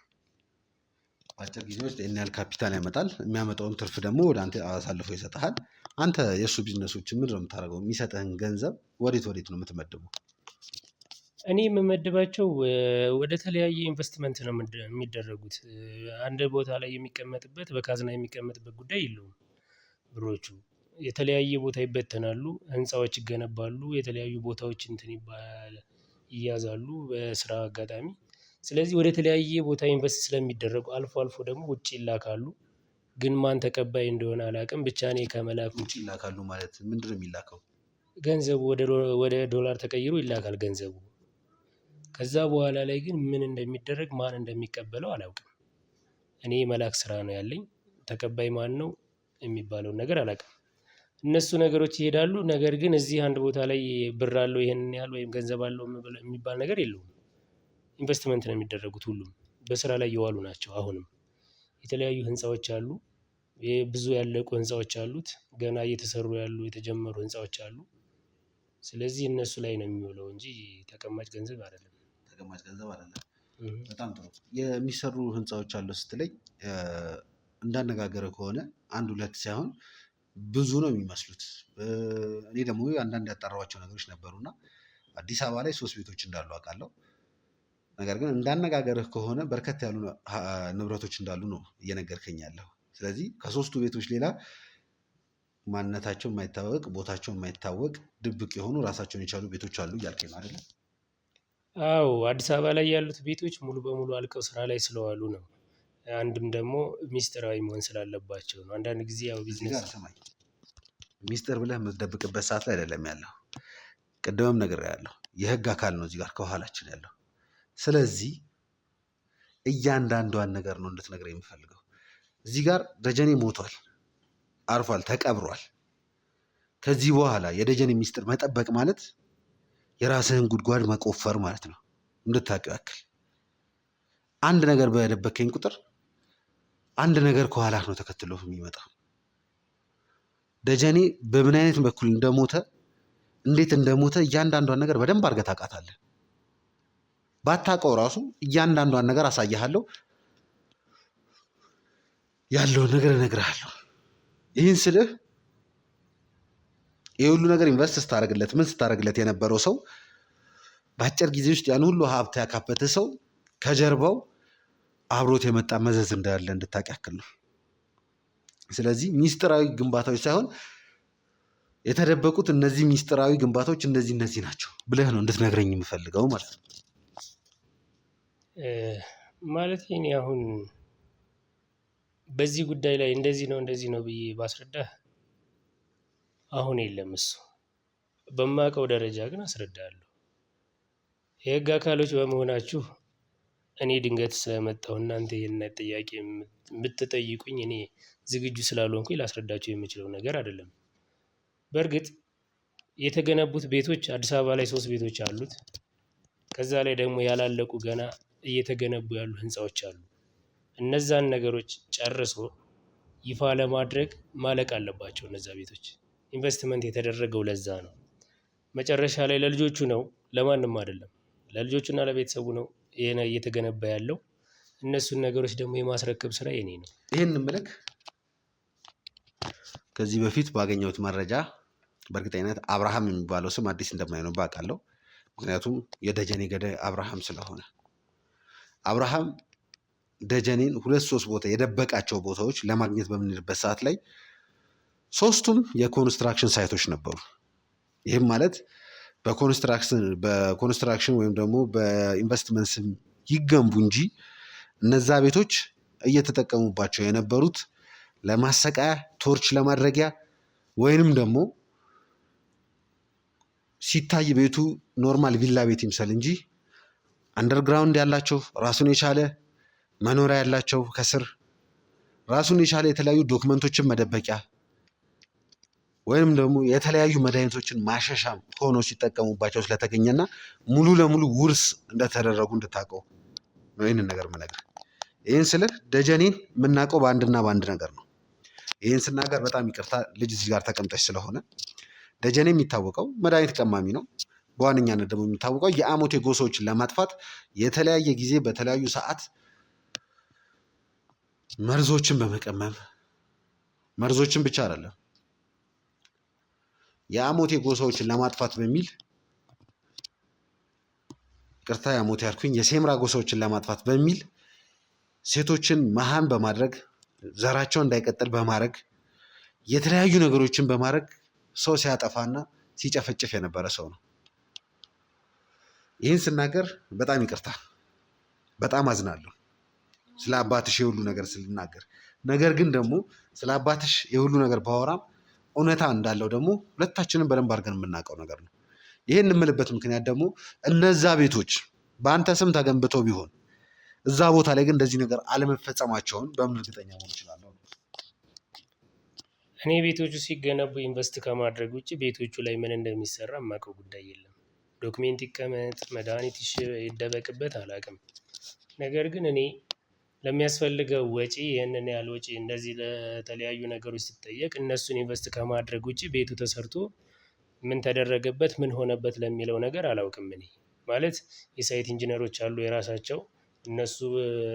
በአጭር ጊዜ ውስጥ ይህን ያህል ካፒታል ያመጣል። የሚያመጣውን ትርፍ ደግሞ ወደ አንተ አሳልፎ ይሰጥሃል። አንተ የእሱ ቢዝነሶችን ምንድን ነው የምታደርገው? የሚሰጥህን ገንዘብ ወዴት ነው የምትመድበው? እኔ የምመድባቸው ወደ ተለያየ ኢንቨስትመንት ነው የሚደረጉት። አንድ ቦታ ላይ የሚቀመጥበት በካዝና የሚቀመጥበት ጉዳይ የለውም። ብሮቹ የተለያየ ቦታ ይበተናሉ፣ ህንፃዎች ይገነባሉ፣ የተለያዩ ቦታዎች ይያዛሉ በስራ አጋጣሚ። ስለዚህ ወደ ተለያየ ቦታ ኢንቨስት ስለሚደረጉ አልፎ አልፎ ደግሞ ውጭ ይላካሉ። ግን ማን ተቀባይ እንደሆነ አላውቅም። ብቻ እኔ ከመላክ ውጭ ይላካሉ ማለት ምንድን ነው የሚላከው? ገንዘቡ ወደ ዶላር ተቀይሮ ይላካል ገንዘቡ። ከዛ በኋላ ላይ ግን ምን እንደሚደረግ ማን እንደሚቀበለው አላውቅም። እኔ መላክ ስራ ነው ያለኝ። ተቀባይ ማን ነው የሚባለውን ነገር አላውቅም። እነሱ ነገሮች ይሄዳሉ። ነገር ግን እዚህ አንድ ቦታ ላይ ብር አለው ይሄንን ያህል ወይም ገንዘብ አለው የሚባል ነገር የለውም። ኢንቨስትመንት ነው የሚደረጉት። ሁሉም በስራ ላይ የዋሉ ናቸው። አሁንም የተለያዩ ህንፃዎች አሉ። ብዙ ያለቁ ህንፃዎች አሉት። ገና እየተሰሩ ያሉ የተጀመሩ ህንፃዎች አሉ። ስለዚህ እነሱ ላይ ነው የሚውለው እንጂ ተቀማጭ ገንዘብ አይደለም። ተቀማጭ ገንዘብ አይደለም። በጣም ጥሩ። የሚሰሩ ህንፃዎች አሉ ስትለኝ እንዳነጋገረ ከሆነ አንድ ሁለት ሳይሆን ብዙ ነው የሚመስሉት። እኔ ደግሞ አንዳንድ ያጣራኋቸው ነገሮች ነበሩና አዲስ አበባ ላይ 3 ቤቶች እንዳሉ አውቃለሁ። ነገር ግን እንዳነጋገርህ ከሆነ በርከት ያሉ ንብረቶች እንዳሉ ነው እየነገርከኝ ያለው። ስለዚህ ከ3ቱ ቤቶች ሌላ ማንነታቸው የማይታወቅ ቦታቸው የማይታወቅ ድብቅ የሆኑ ራሳቸውን የቻሉ ቤቶች አሉ እያልከኝ ነው አይደለ? አዎ፣ አዲስ አበባ ላይ ያሉት ቤቶች ሙሉ በሙሉ አልቀው ስራ ላይ ስለዋሉ ነው። አንድም ደግሞ ሚስጥራዊ መሆን ስላለባቸው ነው። አንዳንድ ጊዜ ያው ቢዝነስ ሰማኝ ሚስጥር ብለህ የምትደብቅበት ሰዓት ላይ አይደለም ያለው። ቅድምም ነግሬሃለሁ፣ የህግ አካል ነው እዚህ ጋር ከኋላችን ያለው። ስለዚህ እያንዳንዷን ነገር ነው እንድትነግረኝ የምፈልገው። እዚህ ጋር ደጀኔ ሞቷል፣ አርፏል፣ ተቀብሯል። ከዚህ በኋላ የደጀኔ ሚስጥር መጠበቅ ማለት የራስህን ጉድጓድ መቆፈር ማለት ነው። እንድታውቂው ያክል አንድ ነገር በደበከኝ ቁጥር አንድ ነገር ከኋላህ ነው ተከትሎ የሚመጣው። ደጀኔ በምን አይነት በኩል እንደሞተ እንዴት እንደሞተ እያንዳንዷን ነገር በደንብ አድርገህ ታውቃታለህ። ባታውቀው ራሱ እያንዳንዷን ነገር አሳይሃለሁ፣ ያለውን ነገር እነግርሃለሁ። ይህን ስልህ ይህ ሁሉ ነገር ኢንቨስት ስታደርግለት ምን ስታደርግለት የነበረው ሰው በአጭር ጊዜ ውስጥ ያን ሁሉ ሀብት ያካበተ ሰው ከጀርባው አብሮት የመጣ መዘዝ እንዳለ እንድታውቅ ያክል ነው። ስለዚህ ሚስጥራዊ ግንባታዎች ሳይሆን የተደበቁት እነዚህ ሚስጥራዊ ግንባታዎች እነዚህ ናቸው ብለህ ነው እንድትነግረኝ የምፈልገው ማለት ነው። ማለት እኔ አሁን በዚህ ጉዳይ ላይ እንደዚህ ነው ብዬ ባስረዳህ አሁን የለም እሱ። በማውቀው ደረጃ ግን አስረዳለሁ። የህግ አካሎች በመሆናችሁ እኔ ድንገት ስለመጣሁ እናንተ ይህን ጥያቄ የምትጠይቁኝ እኔ ዝግጁ ስላልሆንኩኝ ላስረዳችሁ የምችለው ነገር አይደለም። በእርግጥ የተገነቡት ቤቶች አዲስ አበባ ላይ 3 ቤቶች አሉት። ከዛ ላይ ደግሞ ያላለቁ ገና እየተገነቡ ያሉ ህንፃዎች አሉ። እነዛን ነገሮች ጨርሶ ይፋ ለማድረግ ማለቅ አለባቸው። እነዛ ቤቶች ኢንቨስትመንት የተደረገው ለዛ ነው። መጨረሻ ላይ ለልጆቹ ነው፣ ለማንም አይደለም። ለልጆቹና ለቤተሰቡ ነው ይሄ እየተገነባ ያለው። እነሱን ነገሮች ደግሞ የማስረከብ ስራ የኔ ነው። ይህን ምልክ ከዚህ በፊት ባገኘሁት መረጃ በእርግጠኝነት አብርሃም የሚባለው ስም አዲስ እንደማይሆን ባውቃለሁ። ምክንያቱም የደጀኔ ገዳይ አብርሃም ስለሆነ አብርሃም ደጀኔን 2-3 ቦታ የደበቃቸው ቦታዎች ለማግኘት በምንሄድበት ሰዓት ላይ 3ቱም የኮንስትራክሽን ሳይቶች ነበሩ። ይህም ማለት በኮንስትራክሽን ወይም ደግሞ በኢንቨስትመንት ስም ይገንቡ እንጂ እነዛ ቤቶች እየተጠቀሙባቸው የነበሩት ለማሰቃያ፣ ቶርች ለማድረጊያ ወይንም ደግሞ ሲታይ ቤቱ ኖርማል ቪላ ቤት ይምሰል እንጂ አንደርግራውንድ ያላቸው ራሱን የቻለ መኖሪያ ያላቸው ከስር ራሱን የቻለ የተለያዩ ዶክመንቶችን መደበቂያ ወይንም ደግሞ የተለያዩ መድኃኒቶችን ማሸሻ ሆኖ ሲጠቀሙባቸው ስለተገኘና ሙሉ ለሙሉ ውርስ እንደተደረጉ እንድታውቀው ነው ይህንን ነገር የምነግርህ። ይህን ስልህ ደጀኔን የምናውቀው በአንድና በአንድ ነገር ነው። ይህን ስናገር በጣም ይቅርታ ልጅ እዚህ ጋር ተቀምጠች ስለሆነ። ደጀኔ የሚታወቀው መድኃኒት ቀማሚ ነው። በዋነኛነት ደግሞ የሚታወቀው የአሞቴ ጎሳዎችን ለማጥፋት የተለያየ ጊዜ በተለያዩ ሰዓት መርዞችን በመቀመም መርዞችን ብቻ አይደለም የአሞቴ ጎሳዎችን ለማጥፋት በሚል ቅርታ የአሞቴ ያልኩኝ የሴምራ ጎሳዎችን ለማጥፋት በሚል ሴቶችን መሃን በማድረግ ዘራቸው እንዳይቀጥል በማድረግ የተለያዩ ነገሮችን በማድረግ ሰው ሲያጠፋና ሲጨፈጭፍ የነበረ ሰው ነው። ይህን ስናገር በጣም ይቅርታ፣ በጣም አዝናለሁ ስለ አባትሽ የሁሉ ነገር ስልናገር። ነገር ግን ደግሞ ስለ አባትሽ የሁሉ ነገር ባወራም እውነታ እንዳለው ደግሞ ሁለታችንም በደንብ አድርገን የምናውቀው ነገር ነው። ይህን የምልበት ምክንያት ደግሞ እነዛ ቤቶች በአንተ ስም ተገንብተው ቢሆን እዛ ቦታ ላይ ግን እንደዚህ ነገር አለመፈጸማቸውን በምን እርግጠኛ መሆን እችላለሁ? እኔ ቤቶቹ ሲገነቡ ኢንቨስት ከማድረግ ውጭ ቤቶቹ ላይ ምን እንደሚሰራ የማውቀው ጉዳይ የለም። ዶክሜንት ይቀመጥ፣ መድኃኒት ይደበቅበት አላውቅም። ነገር ግን እኔ ለሚያስፈልገው ወጪ ይህንን ያህል ወጪ እንደዚህ ለተለያዩ ነገሮች ሲጠየቅ እነሱን ኢንቨስት ከማድረግ ውጭ ቤቱ ተሰርቶ ምን ተደረገበት ምን ሆነበት ለሚለው ነገር አላውቅም። እኔ ማለት የሳይት ኢንጂነሮች አሉ የራሳቸው፣ እነሱ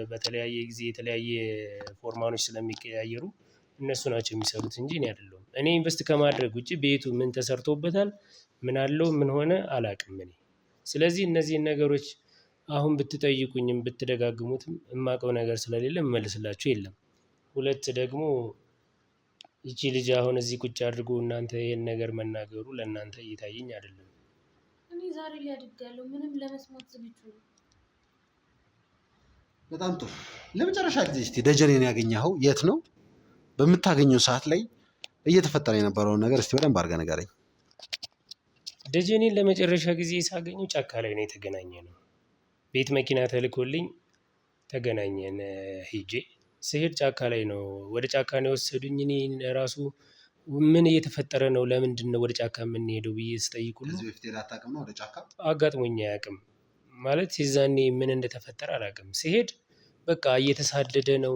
በተለያየ ጊዜ የተለያየ ፎርማኖች ስለሚቀያየሩ እነሱ ናቸው የሚሰሩት እንጂ እኔ አይደለሁም። እኔ ኢንቨስት ከማድረግ ውጭ ቤቱ ምን ተሰርቶበታል ምን አለው ምን ሆነ አላውቅም እኔ። ስለዚህ እነዚህን ነገሮች አሁን ብትጠይቁኝም ብትደጋግሙትም የማውቀው ነገር ስለሌለ የምመልስላችሁ የለም። ሁለት ደግሞ ይቺ ልጅ አሁን እዚህ ቁጭ አድርጎ እናንተ ይሄን ነገር መናገሩ ለእናንተ እየታየኝ አይደለም። እኔ ዛሬ ላይ አድርጋለሁ፣ ምንም ለመስማት ዝግጁ ነው። በጣም ጥሩ። ለመጨረሻ ጊዜ እስቲ ደጀኔን ያገኘኸው የት ነው? በምታገኘው ሰዓት ላይ እየተፈጠረ የነበረውን ነገር እስቲ በደንብ አድርገህ ንገረኝ። ደጀኔን ለመጨረሻ ጊዜ ሳገኘው ጫካ ላይ ነው የተገናኘ ነው። ቤት መኪና ተልኮልኝ ተገናኘን። ሄጄ ስሄድ ጫካ ላይ ነው፣ ወደ ጫካ ነው የወሰዱኝ። እኔ ራሱ ምን እየተፈጠረ ነው ለምንድን ነው ወደ ጫካ የምንሄደው ብዬ ስጠይቅ ሁሉ ከዚህ በፊት ሄደህ አታውቅም ነው ወደ ጫካ? አጋጥሞኝ አያውቅም። ማለት የዛኔ ምን እንደተፈጠረ አላውቅም። ስሄድ በቃ እየተሳደደ ነው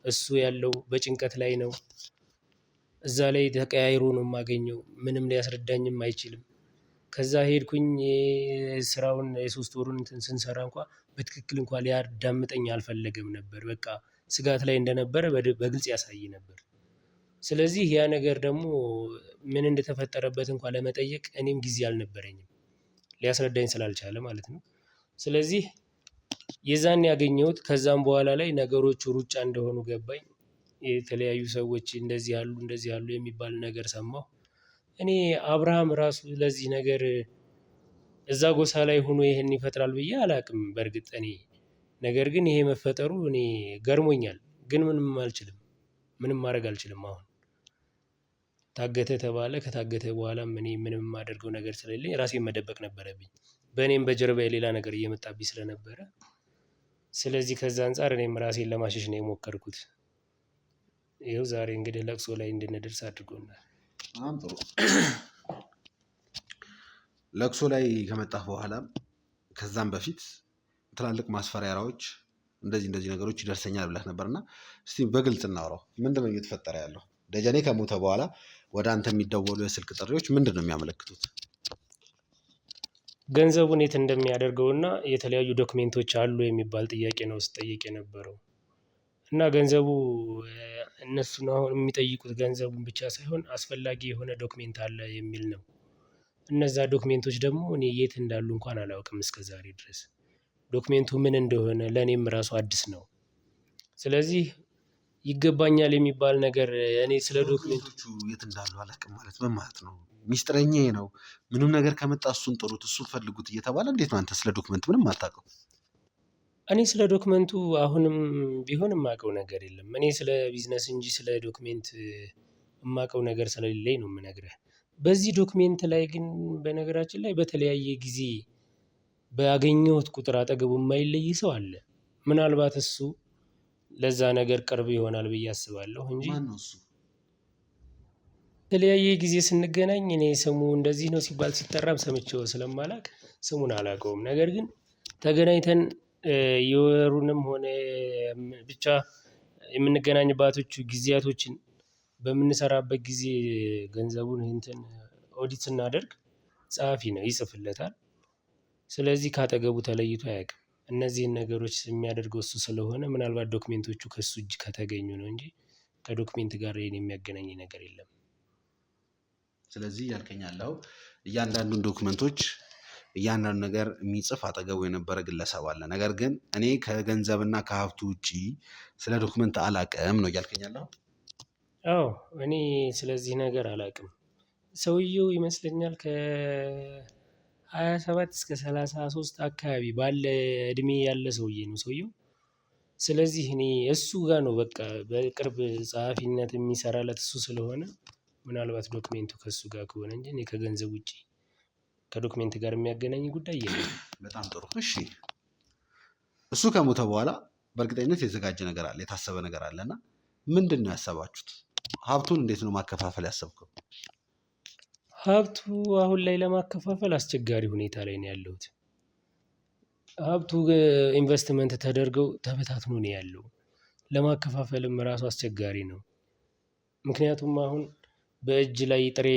እሱ ያለው፣ በጭንቀት ላይ ነው። እዛ ላይ ተቀያይሮ ነው የማገኘው። ምንም ሊያስረዳኝም አይችልም። ከዛ ሄድኩኝ ስራውን የ3 ወሩን እንትን ስንሰራ እንኳን በትክክል እንኳን ሊያዳምጠኝ አልፈለገም ነበር። በቃ ስጋት ላይ እንደነበረ በግልጽ ያሳይ ነበር። ስለዚህ ያ ነገር ደግሞ ምን እንደተፈጠረበት እንኳን ለመጠየቅ እኔም ጊዜ አልነበረኝም፣ ሊያስረዳኝ ስላልቻለ ማለት ነው። ስለዚህ የዛን ያገኘሁት ከዛም በኋላ ላይ ነገሮቹ ሩጫ እንደሆኑ ገባኝ። የተለያዩ ሰዎች እንደዚህ ያሉ የሚባል ነገር ሰማሁ። እኔ አብርሃም ራሱ ለዚህ ነገር እዛ ጎሳ ላይ ሆኖ ይሄን ይፈጥራል ብዬ አላቅም በእርግጥ እኔ። ነገር ግን ይሄ መፈጠሩ እኔ ገርሞኛል። ግን ምንም አልችልም፣ ምንም ማድረግ አልችልም። አሁን ታገተ ተባለ። ከታገተ በኋላም እኔ ምንም የማደርገው ነገር ስለሌለኝ ራሴን መደበቅ ነበረብኝ። በእኔም በጀርባዬ ሌላ ነገር እየመጣብኝ ስለነበረ፣ ስለዚህ ከዛ አንፃር እኔም ራሴን ለማሸሽ ነው የሞከርኩት። ይኸው ዛሬ እንግዲህ ለቅሶ ላይ እንድንደርስ አድርጎናል። በጣም ጥሩ። ለቅሶ ላይ ከመጣህ በኋላ ከዛም በፊት ትላልቅ ማስፈራሪያዎች እንደዚህ ነገሮች ይደርሰኛል ብለህ ነበርና እስቲ በግልጽ እናውራው። ምንድን ነው እየተፈጠረ ያለው? ደጀኔ ከሞተ በኋላ ወደ አንተ የሚደወሉ የስልክ ጥሪዎች ምንድን ነው የሚያመለክቱት? ገንዘቡን የት እንደሚያደርገውና የተለያዩ ዶክሜንቶች አሉ የሚባል ጥያቄ ነው ስጠይቅ የነበረው። እና ገንዘቡ እነሱን አሁን የሚጠይቁት ገንዘቡን ብቻ ሳይሆን አስፈላጊ የሆነ ዶክሜንት አለ የሚል ነው። እነዛ ዶክሜንቶች ደግሞ እኔ የት እንዳሉ እንኳን አላውቅም እስከዛሬ ድረስ። ዶክሜንቱ ምን እንደሆነ ለእኔም ራሱ አዲስ ነው። ስለዚህ ይገባኛል የሚባል ነገር እኔ ስለ ዶክሜንቶቹ የት እንዳሉ አላውቅም ማለት ምን ማለት ነው? ሚስጥረኛዬ ነው፣ ምንም ነገር ከመጣ እሱን ጥሩት፣ እሱን ፈልጉት እየተባለ እንዴት ነው አንተ ስለ ዶክመንት ምንም አታውቀው? እኔ ስለ ዶክመንቱ አሁንም ቢሆን የማውቀው ነገር የለም። እኔ ስለ ቢዝነስ እንጂ ስለ ዶክሜንት የማውቀው ነገር ስለሌለኝ ነው የምነግርህ። በዚህ ዶክሜንት ላይ ግን በነገራችን ላይ በተለያየ ጊዜ ባገኘሁት ቁጥር አጠገቡ የማይለይ ሰው አለ። ምናልባት እሱ ለዛ ነገር ቅርብ ይሆናል ብዬ አስባለሁ እንጂ ማነው እሱ? የተለያየ ጊዜ ስንገናኝ እኔ ስሙ እንደዚህ ነው ሲባል ሲጠራም ሰምቼው ስለማላውቅ ስሙን አላውቀውም። ነገር ግን ተገናኝተን የወሩንም ሆነ ብቻ የምንገናኝባቶቹ ጊዜያቶችን በምንሰራበት ጊዜ ገንዘቡን እንትን ኦዲት ስናደርግ ጸሐፊ ነው ይጽፍለታል። ስለዚህ ካጠገቡ ተለይቶ አያውቅም። እነዚህን ነገሮች የሚያደርገው እሱ ስለሆነ ምናልባት ዶክሜንቶቹ ከእሱ እጅ ከተገኙ ነው እንጂ ከዶክሜንት ጋር ይሄን የሚያገናኝ ነገር የለም። ስለዚህ ያልከኝ ያለው እያንዳንዱን ዶክመንቶች እያንዳንዱ ነገር የሚጽፍ አጠገቡ የነበረ ግለሰብ አለ። ነገር ግን እኔ ከገንዘብና ከሀብቱ ውጪ ስለ ዶክመንት አላውቅም ነው እያልከኝ ያለው? አዎ እኔ ስለዚህ ነገር አላውቅም። ሰውየው ይመስለኛል ከ27 እስከ 33 አካባቢ ባለ እድሜ ያለ ሰውዬ ነው ሰውየው። ስለዚህ እኔ እሱ ጋር ነው በቃ በቅርብ ጸሐፊነት የሚሰራለት እሱ ስለሆነ ምናልባት ዶክሜንቱ ከእሱ ጋር ከሆነ እንጂ እኔ ከገንዘብ ውጪ ከዶክሜንት ጋር የሚያገናኝ ጉዳይ የለም። በጣም ጥሩ። እሺ እሱ ከሞተ በኋላ በእርግጠኝነት የተዘጋጀ ነገር አለ፣ የታሰበ ነገር አለ እና ምንድን ነው ያሰባችሁት? ሀብቱን እንዴት ነው ማከፋፈል ያሰብከው? ሀብቱ አሁን ላይ ለማከፋፈል አስቸጋሪ ሁኔታ ላይ ነው ያለሁት። ሀብቱ ኢንቨስትመንት ተደርገው ተበታትኖ ነው ያለው። ለማከፋፈልም ራሱ አስቸጋሪ ነው። ምክንያቱም አሁን በእጅ ላይ ጥሬ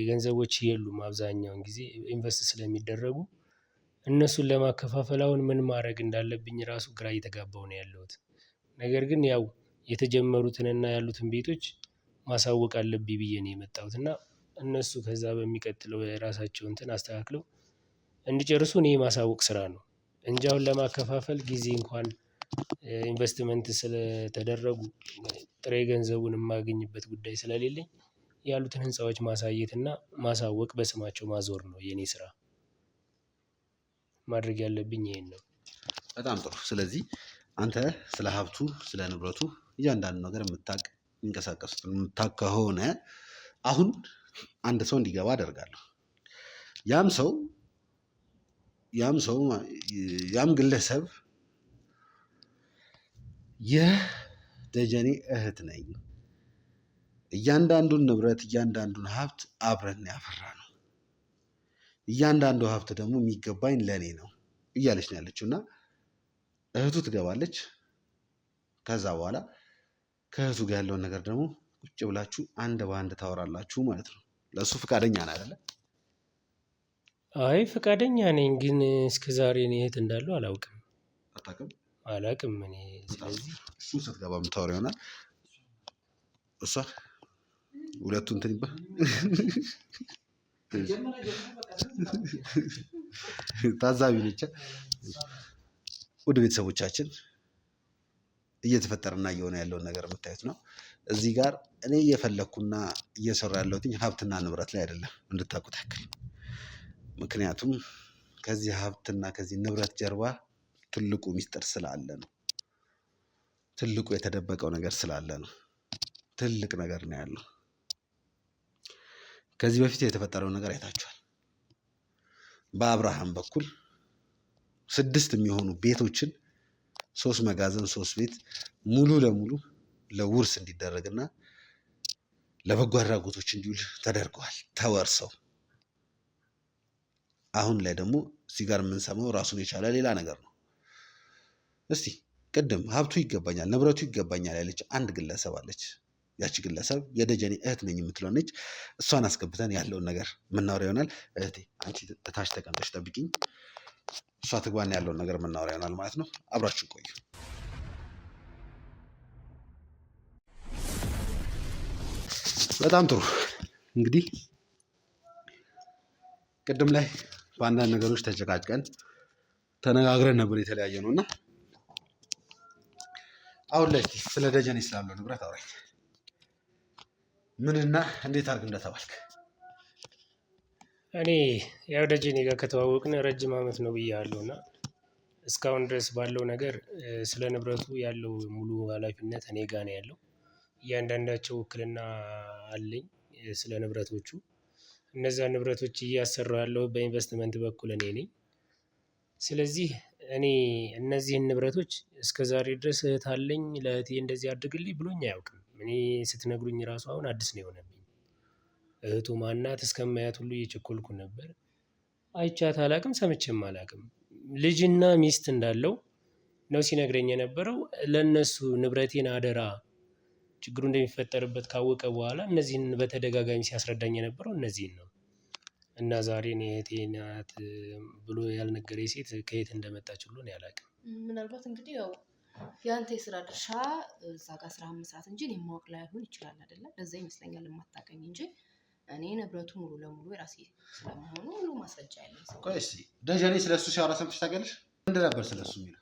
ገንዘቦች የሉም። አብዛኛውን ጊዜ ኢንቨስት ስለሚደረጉ እነሱን ለማከፋፈል አሁን ምን ማድረግ እንዳለብኝ ራሱ ግራ እየተጋባሁ ነው ያለሁት። ነገር ግን ያው የተጀመሩትንና ያሉትን ቤቶች ማሳወቅ አለብኝ ብዬ ነው የመጣሁት እና እነሱ ከዛ በሚቀጥለው የራሳቸው እንትን አስተካክለው እንዲጨርሱ እኔ የማሳወቅ ስራ ነው እንጂ አሁን ለማከፋፈል ጊዜ እንኳን ኢንቨስትመንት ስለተደረጉ ጥሬ ገንዘቡን የማገኝበት ጉዳይ ስለሌለኝ ያሉትን ህንፃዎች ማሳየት እና ማሳወቅ በስማቸው ማዞር ነው የኔ ስራ። ማድረግ ያለብኝ ይሄን ነው። በጣም ጥሩ። ስለዚህ አንተ ስለ ሀብቱ ስለ ንብረቱ እያንዳንዱ ነገር የምታውቅ የሚንቀሳቀሱትን የምታውቅ ከሆነ አሁን አንድ ሰው እንዲገባ አደርጋለሁ። ያም ግለሰብ የደጀኔ እህት ነኝ፣ እያንዳንዱን ንብረት እያንዳንዱን ሀብት አብረን ያፈራ ነው፣ እያንዳንዱ ሀብት ደግሞ የሚገባኝ ለእኔ ነው እያለች ነው ያለችው እና እህቱ ትገባለች። ከዛ በኋላ ከእህቱ ጋር ያለውን ነገር ደግሞ ቁጭ ብላችሁ አንድ በአንድ ታወራላችሁ ማለት ነው። ለእሱ ፈቃደኛ ነህ አይደለ? አይ ፈቃደኛ ነኝ፣ ግን እስከዛሬ እኔ የት እንዳለው አላውቅም። አታውቅም? አላውቅም እኔ። ስለዚህ እሱ ስትገባ የምታወራ ይሆናል። እሷ ሁለቱ እንትን ይባል ታዛቢ ነች። ወደ ቤተሰቦቻችን እየተፈጠረና እየሆነ ያለውን ነገር የምታዩት ነው። እዚህ ጋር እኔ እየፈለግኩና እየሰራ ያለሁት ሀብትና ንብረት ላይ አይደለም፣ እንድታውቁት ያክል። ምክንያቱም ከዚህ ሀብትና ከዚህ ንብረት ጀርባ ትልቁ ሚስጥር ስላለ ነው። ትልቁ የተደበቀው ነገር ስላለ ነው። ትልቅ ነገር ነው ያለው። ከዚህ በፊት የተፈጠረው ነገር አይታችኋል። በአብርሃም በኩል 6 የሚሆኑ ቤቶችን 3 መጋዘን 3 ቤት ሙሉ ለሙሉ ለውርስ እንዲደረግና ለበጎ አድራጎቶች እንዲውል ተደርገዋል ተወርሰው። አሁን ላይ ደግሞ እዚህ ጋር የምንሰማው ራሱን የቻለ ሌላ ነገር ነው። እስቲ ቅድም ሀብቱ ይገባኛል ንብረቱ ይገባኛል ያለች አንድ ግለሰብ አለች። ያቺ ግለሰብ የደጀኔ እህት ነኝ የምትለው ነች። እሷን አስገብተን ያለውን ነገር የምናወራ ይሆናል። እህቴ አንቺ እታች ተቀምጠሽ ጠብቂኝ፣ እሷ ትግባና ያለውን ነገር የምናወራ ይሆናል ማለት ነው። አብራችሁ ቆዩ። በጣም ጥሩ። እንግዲህ ቅድም ላይ በአንዳንድ ነገሮች ተጨቃጭቀን ተነጋግረን ነበር የተለያየ ነው እና አሁን ላይ ስለ ደጀኔ ስላለው ንብረት አውራኝ። ምንና እንዴት አድርግ እንደተባልክ። እኔ ያው ደጀኔ ጋር ከተዋወቅን ረጅም ዓመት ነው ብያለሁ እና እስካሁን ድረስ ባለው ነገር ስለ ንብረቱ ያለው ሙሉ ኃላፊነት እኔ ጋር ነው ያለው። እያንዳንዳቸው ውክልና አለኝ ስለ ንብረቶቹ። እነዛ ንብረቶች እያሰራሁ ያለው በኢንቨስትመንት በኩል እኔ ነኝ። ስለዚህ እኔ እነዚህን ንብረቶች እስከዛሬ ድረስ እህት አለኝ ለእህቴ እንደዚህ አድርግልኝ ብሎኝ አያውቅም። እኔ ስትነግሩኝ ራሱ አሁን አዲስ ነው የሆነብኝ። እህቱ ማናት እስከማያት ሁሉ እየቸኮልኩ ነበር። አይቻት አላውቅም፣ ሰምቼም አላውቅም። ልጅና ሚስት እንዳለው ነው ሲነግረኝ የነበረው። ለእነሱ ንብረቴን አደራ ችግሩ እንደሚፈጠርበት ካወቀ በኋላ እነዚህን በተደጋጋሚ ሲያስረዳኝ የነበረው እነዚህን ነው። እና ዛሬ እኔ እህቴ ናት ብሎ ያልነገረኝ ሴት ከየት እንደመጣች ሁሉ እኔ አላውቅም። ምናልባት እንግዲህ ያው የአንተ የስራ ድርሻ እዛ ጋር ስራ መስራት እንጂ እኔ ማወቅ ላይሆን ይችላል አይደለ? ለዛ ይመስለኛል የማታውቀኝ እንጂ እኔ ንብረቱ ሙሉ ለሙሉ የራሴ ስለመሆኑ ሁሉ ማስረጃ ያለኝ ሰው። ቆይ እስኪ ደጀኔ ስለሱ ሲያወራ ሰምተሽ ታውቂያለሽ? ምንድን ነበር ስለሱ የሚለው?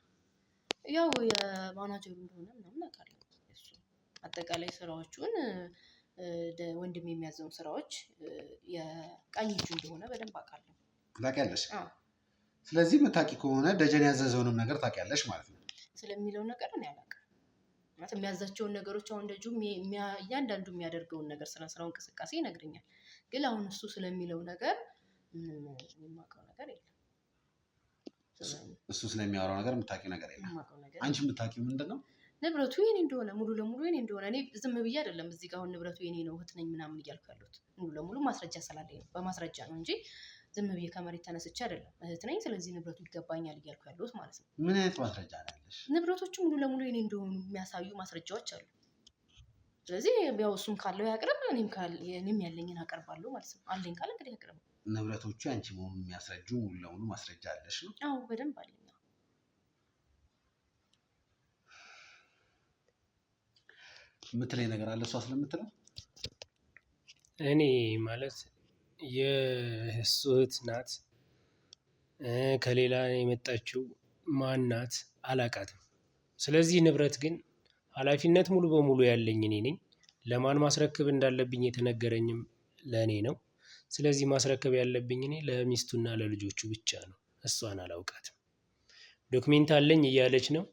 ያው የማናጀሩ እንደሆነ ምናምን አውቃለሁ። እሱ አጠቃላይ ስራዎቹን ወንድም የሚያዘውን ስራዎች የቀኝ እጁ እንደሆነ በደንብ አውቃለሁ። ታውቂያለሽ? ስለዚህ የምታውቂ ከሆነ ደጀኔ ያዘዘውንም ነገር ታውቂያለሽ ማለት ነው። ስለሚለው ነገር እኔ አላውቅም። ማለት የሚያዛቸውን ነገሮች አሁን ደጁ እያንዳንዱ የሚያደርገውን ነገር ስለ ስራው እንቅስቃሴ ይነግረኛል። ግን አሁን እሱ ስለሚለው ነገር የማውቀው ነገር የለም። እሱ ስለሚያወራው ነገር የምታውቂው ነገር የለም። አንቺ የምታውቂው ምንድን ነው? ንብረቱ የኔ እንደሆነ ሙሉ ለሙሉ የኔ እንደሆነ። እኔ ዝም ብዬ አይደለም እዚህ ጋር አሁን ንብረቱ የኔ ነው እህት ነኝ ምናምን እያልኩ ያሉት። ሙሉ ለሙሉ ማስረጃ ስላለኝ ነው፣ በማስረጃ ነው እንጂ ዝም ብዬ ከመሬት ተነስቼ አይደለም እህት ነኝ ስለዚህ ንብረቱ ይገባኛል እያልኩ ያለሁት ማለት ነው። ምን አይነት ማስረጃ ነው ያለሽ? ንብረቶቹ ሙሉ ለሙሉ የኔ እንደሆኑ የሚያሳዩ ማስረጃዎች አሉ። ስለዚህ ያው እሱም ካለው ያቅርብ፣ እኔም ያለኝን አቀርባለሁ ማለት ነው። አለኝ ካለ እንግዲህ ያቅርብ። ንብረቶቹ አንቺ መሆኑን የሚያስረጁ ሙሉ ለሙሉ ማስረጃ አለሽ ነው? አዎ በደንብ አለኝ። የምትለኝ ነገር አለ እሷ ስለምትለው? እኔ ማለት የእሱ እህት ናት፣ ከሌላ የመጣችው ማን ናት አላውቃትም። ስለዚህ ንብረት ግን ኃላፊነት ሙሉ በሙሉ ያለኝ እኔ ነኝ። ለማን ማስረከብ እንዳለብኝ የተነገረኝም ለእኔ ነው። ስለዚህ ማስረከብ ያለብኝ እኔ ለሚስቱና ለልጆቹ ብቻ ነው። እሷን አላውቃትም። ዶክሜንት አለኝ እያለች ነው፣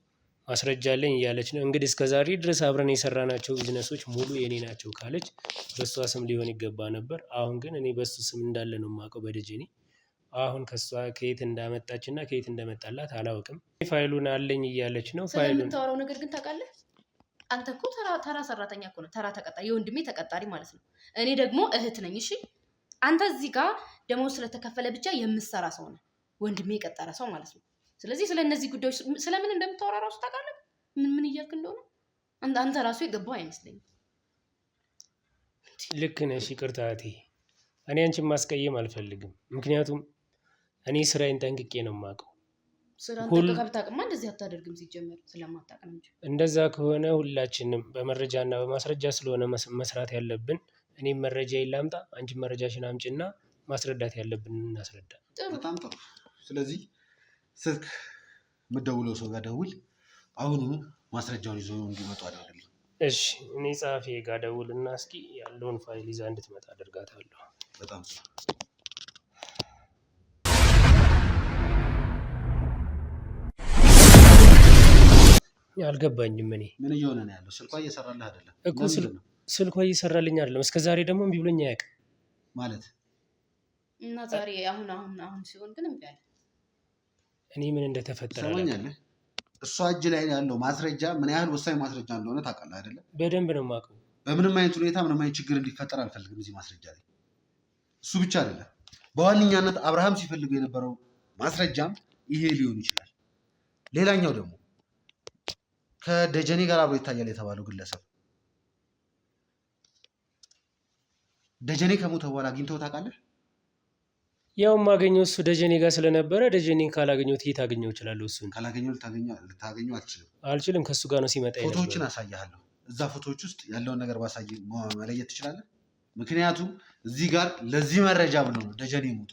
ማስረጃ አለኝ እያለች ነው። እንግዲህ እስከዛሬ ድረስ አብረን የሰራናቸው ቢዝነሶች ሙሉ የኔ ናቸው ካለች በእሷ ስም ሊሆን ይገባ ነበር። አሁን ግን እኔ በሱ ስም እንዳለ ነው የማውቀው በደጀኔ። አሁን ከእሷ ከየት እንዳመጣችና ከየት እንደመጣላት አላውቅም። ፋይሉን አለኝ እያለች ነው። ስለምታወራው ነገር ግን ታውቃለህ? አንተ እኮ ተራ ሰራተኛ እኮ ነው፣ ተራ ተቀጣሪ፣ የወንድሜ ተቀጣሪ ማለት ነው። እኔ ደግሞ እህት ነኝ። እሺ አንተ እዚህ ጋር ደሞዝ ስለተከፈለ ብቻ የምትሰራ ሰው ነህ፣ ወንድሜ የቀጠረ ሰው ማለት ነው። ስለዚህ ስለ እነዚህ ጉዳዮች ስለምን እንደምታወራ ራሱ ታውቃለህ? ምን እያልክ እንደሆነ አንተ ራሱ የገባው አይመስለኝም። ልክ ነሽ። ይቅርታ እህቴ፣ እኔ አንቺን ማስቀየም አልፈልግም። ምክንያቱም እኔ ስራዬን ጠንቅቄ ነው የማውቀው። ስራን ጠንቅቀህ ብታውቅማ እንደዚህ አታደርግም። ሲጀመር ስለማታውቅ ነው እንጂ። እንደዛ ከሆነ ሁላችንም በመረጃና በማስረጃ ስለሆነ መስራት ያለብን፣ እኔም መረጃ ላምጣ፣ አንቺ መረጃሽን አምጪና ማስረዳት ያለብን እናስረዳ። በጣም ጥሩ። ስለዚህ ስልክ የምትደውለው ሰው ጋር ደውል፣ አሁኑኑ ማስረጃውን ይዞ እንዲመጡ አደርግልኝ። እሺ፣ እኔ ጸሐፊ ጋር ደውልና እስኪ ያለውን ፋይል ይዛ እንድትመጣ አደርጋታለሁ። በጣም ጥሩ። አልገባኝም። እኔ ምን እየሆነ ነው ያለው? ስልኳ እየሰራልህ አይደለም እኮ። ስልኳ እየሰራልኝ አይደለም። እስከ ዛሬ ደግሞ እምቢ ብሎኝ አያውቅም ማለት እና ዛሬ አሁን ሲሆን ግን እምቢ አለ። እኔ ምን እንደተፈጠረ ሰማኛለህ። እሷ እጅ ላይ ያለው ማስረጃ ምን ያህል ወሳኝ ማስረጃ እንደሆነ ታውቃለህ አይደለም? በደንብ ነው የማውቀው። በምንም አይነት ሁኔታ ምንም አይነት ችግር እንዲፈጠር አልፈልግም እዚህ ማስረጃ ላይ። እሱ ብቻ አይደለም፣ በዋነኛነት አብርሃም ሲፈልገው የነበረው ማስረጃም ይሄ ሊሆን ይችላል። ሌላኛው ደግሞ ከደጀኔ ጋር አብሮ ይታያል የተባለው ግለሰብ ደጀኔ ከሞተ በኋላ አግኝተው ታውቃለህ? ያው የማገኘው እሱ ደጀኔ ጋር ስለነበረ ደጀኔን ካላገኘሁት የት አገኘው እችላለሁ? እሱን ካላገኘው ልታገኘው አልችልም። ከእሱ ጋር ነው ሲመጣ። ፎቶዎችን አሳያለሁ። እዛ ፎቶዎች ውስጥ ያለውን ነገር ባሳይ መለየት ትችላለህ። ምክንያቱም እዚህ ጋር ለዚህ መረጃ ብሎ ነው ደጀኔ ሞቶ፣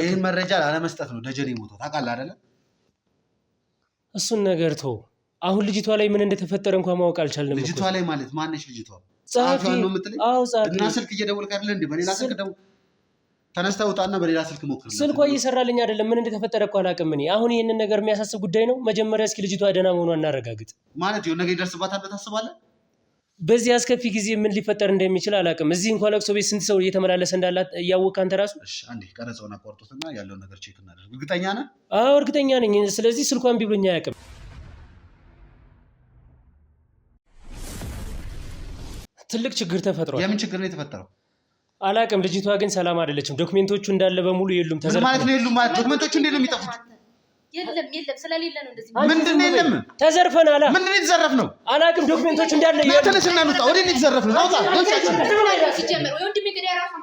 ይህን መረጃ ላለመስጠት ነው ደጀኔ ሞቶ። ታውቃለህ አይደለም? እሱን ነገር ተው። አሁን ልጅቷ ላይ ምን እንደተፈጠረ እንኳን ማወቅ አልቻልንም። ልጅቷ ላይ ማለት ማነች ልጅቷ? ጸሐፊዋን ነው የምትለኝ? እና ስልክ እየደወልክ አይደለ እንዴ? በሌላ ስልክ ደውል። ተነስተህ ውጣና በሌላ ስልክ ሞክር። ስልኳ እየሰራልኝ አይደለም። ምን እንደተፈጠረ እኮ አላውቅም እኔ። አሁን ይህንን ነገር የሚያሳስብ ጉዳይ ነው። መጀመሪያ እስኪ ልጅቷ ደህና መሆኗን እናረጋግጥ። ማለት የሆነ ነገር ይደርስባታል ብለህ ታስባለህ? በዚህ አስከፊ ጊዜ ምን ሊፈጠር እንደሚችል አላውቅም። እዚህ እንኳን ለቅሶ ቤት ስንት ሰው እየተመላለሰ እንዳላት እያወቅህ አንተ ራሱ። እሺ፣ አንዴ ቀረጸውን አቋርጦትና ያለውን ነገር ቼክ እናደርግ። እርግጠኛ ነህ? አዎ እርግጠኛ ነኝ። ስለዚህ ስልኳን ቢብሎኝ አያውቅም። ትልቅ ችግር ተፈጥሯል። የምን ችግር ነው የተፈጠረው? አላውቅም። ልጅቷ ግን ሰላም አይደለችም። ዶክሜንቶቹ እንዳለ በሙሉ የሉም። ምን ማለት ነው የሉም? ማለት ዶክሜንቶቹ እንዴት ነው የሚጠፉት? የለም ስለሌለ ነው እንደዚህ። ምንድን ነው የለም? ተዘርፈናል። ምንድን ነው የተዘረፍነው? አላውቅም። ዶክሜንቶቹ እንዳለ ተነስና እንውጣ። ወደ እኔ የተዘረፍነው? አውጣ። ሲጀመር ወይ ወንድሜ ግን ያራፋን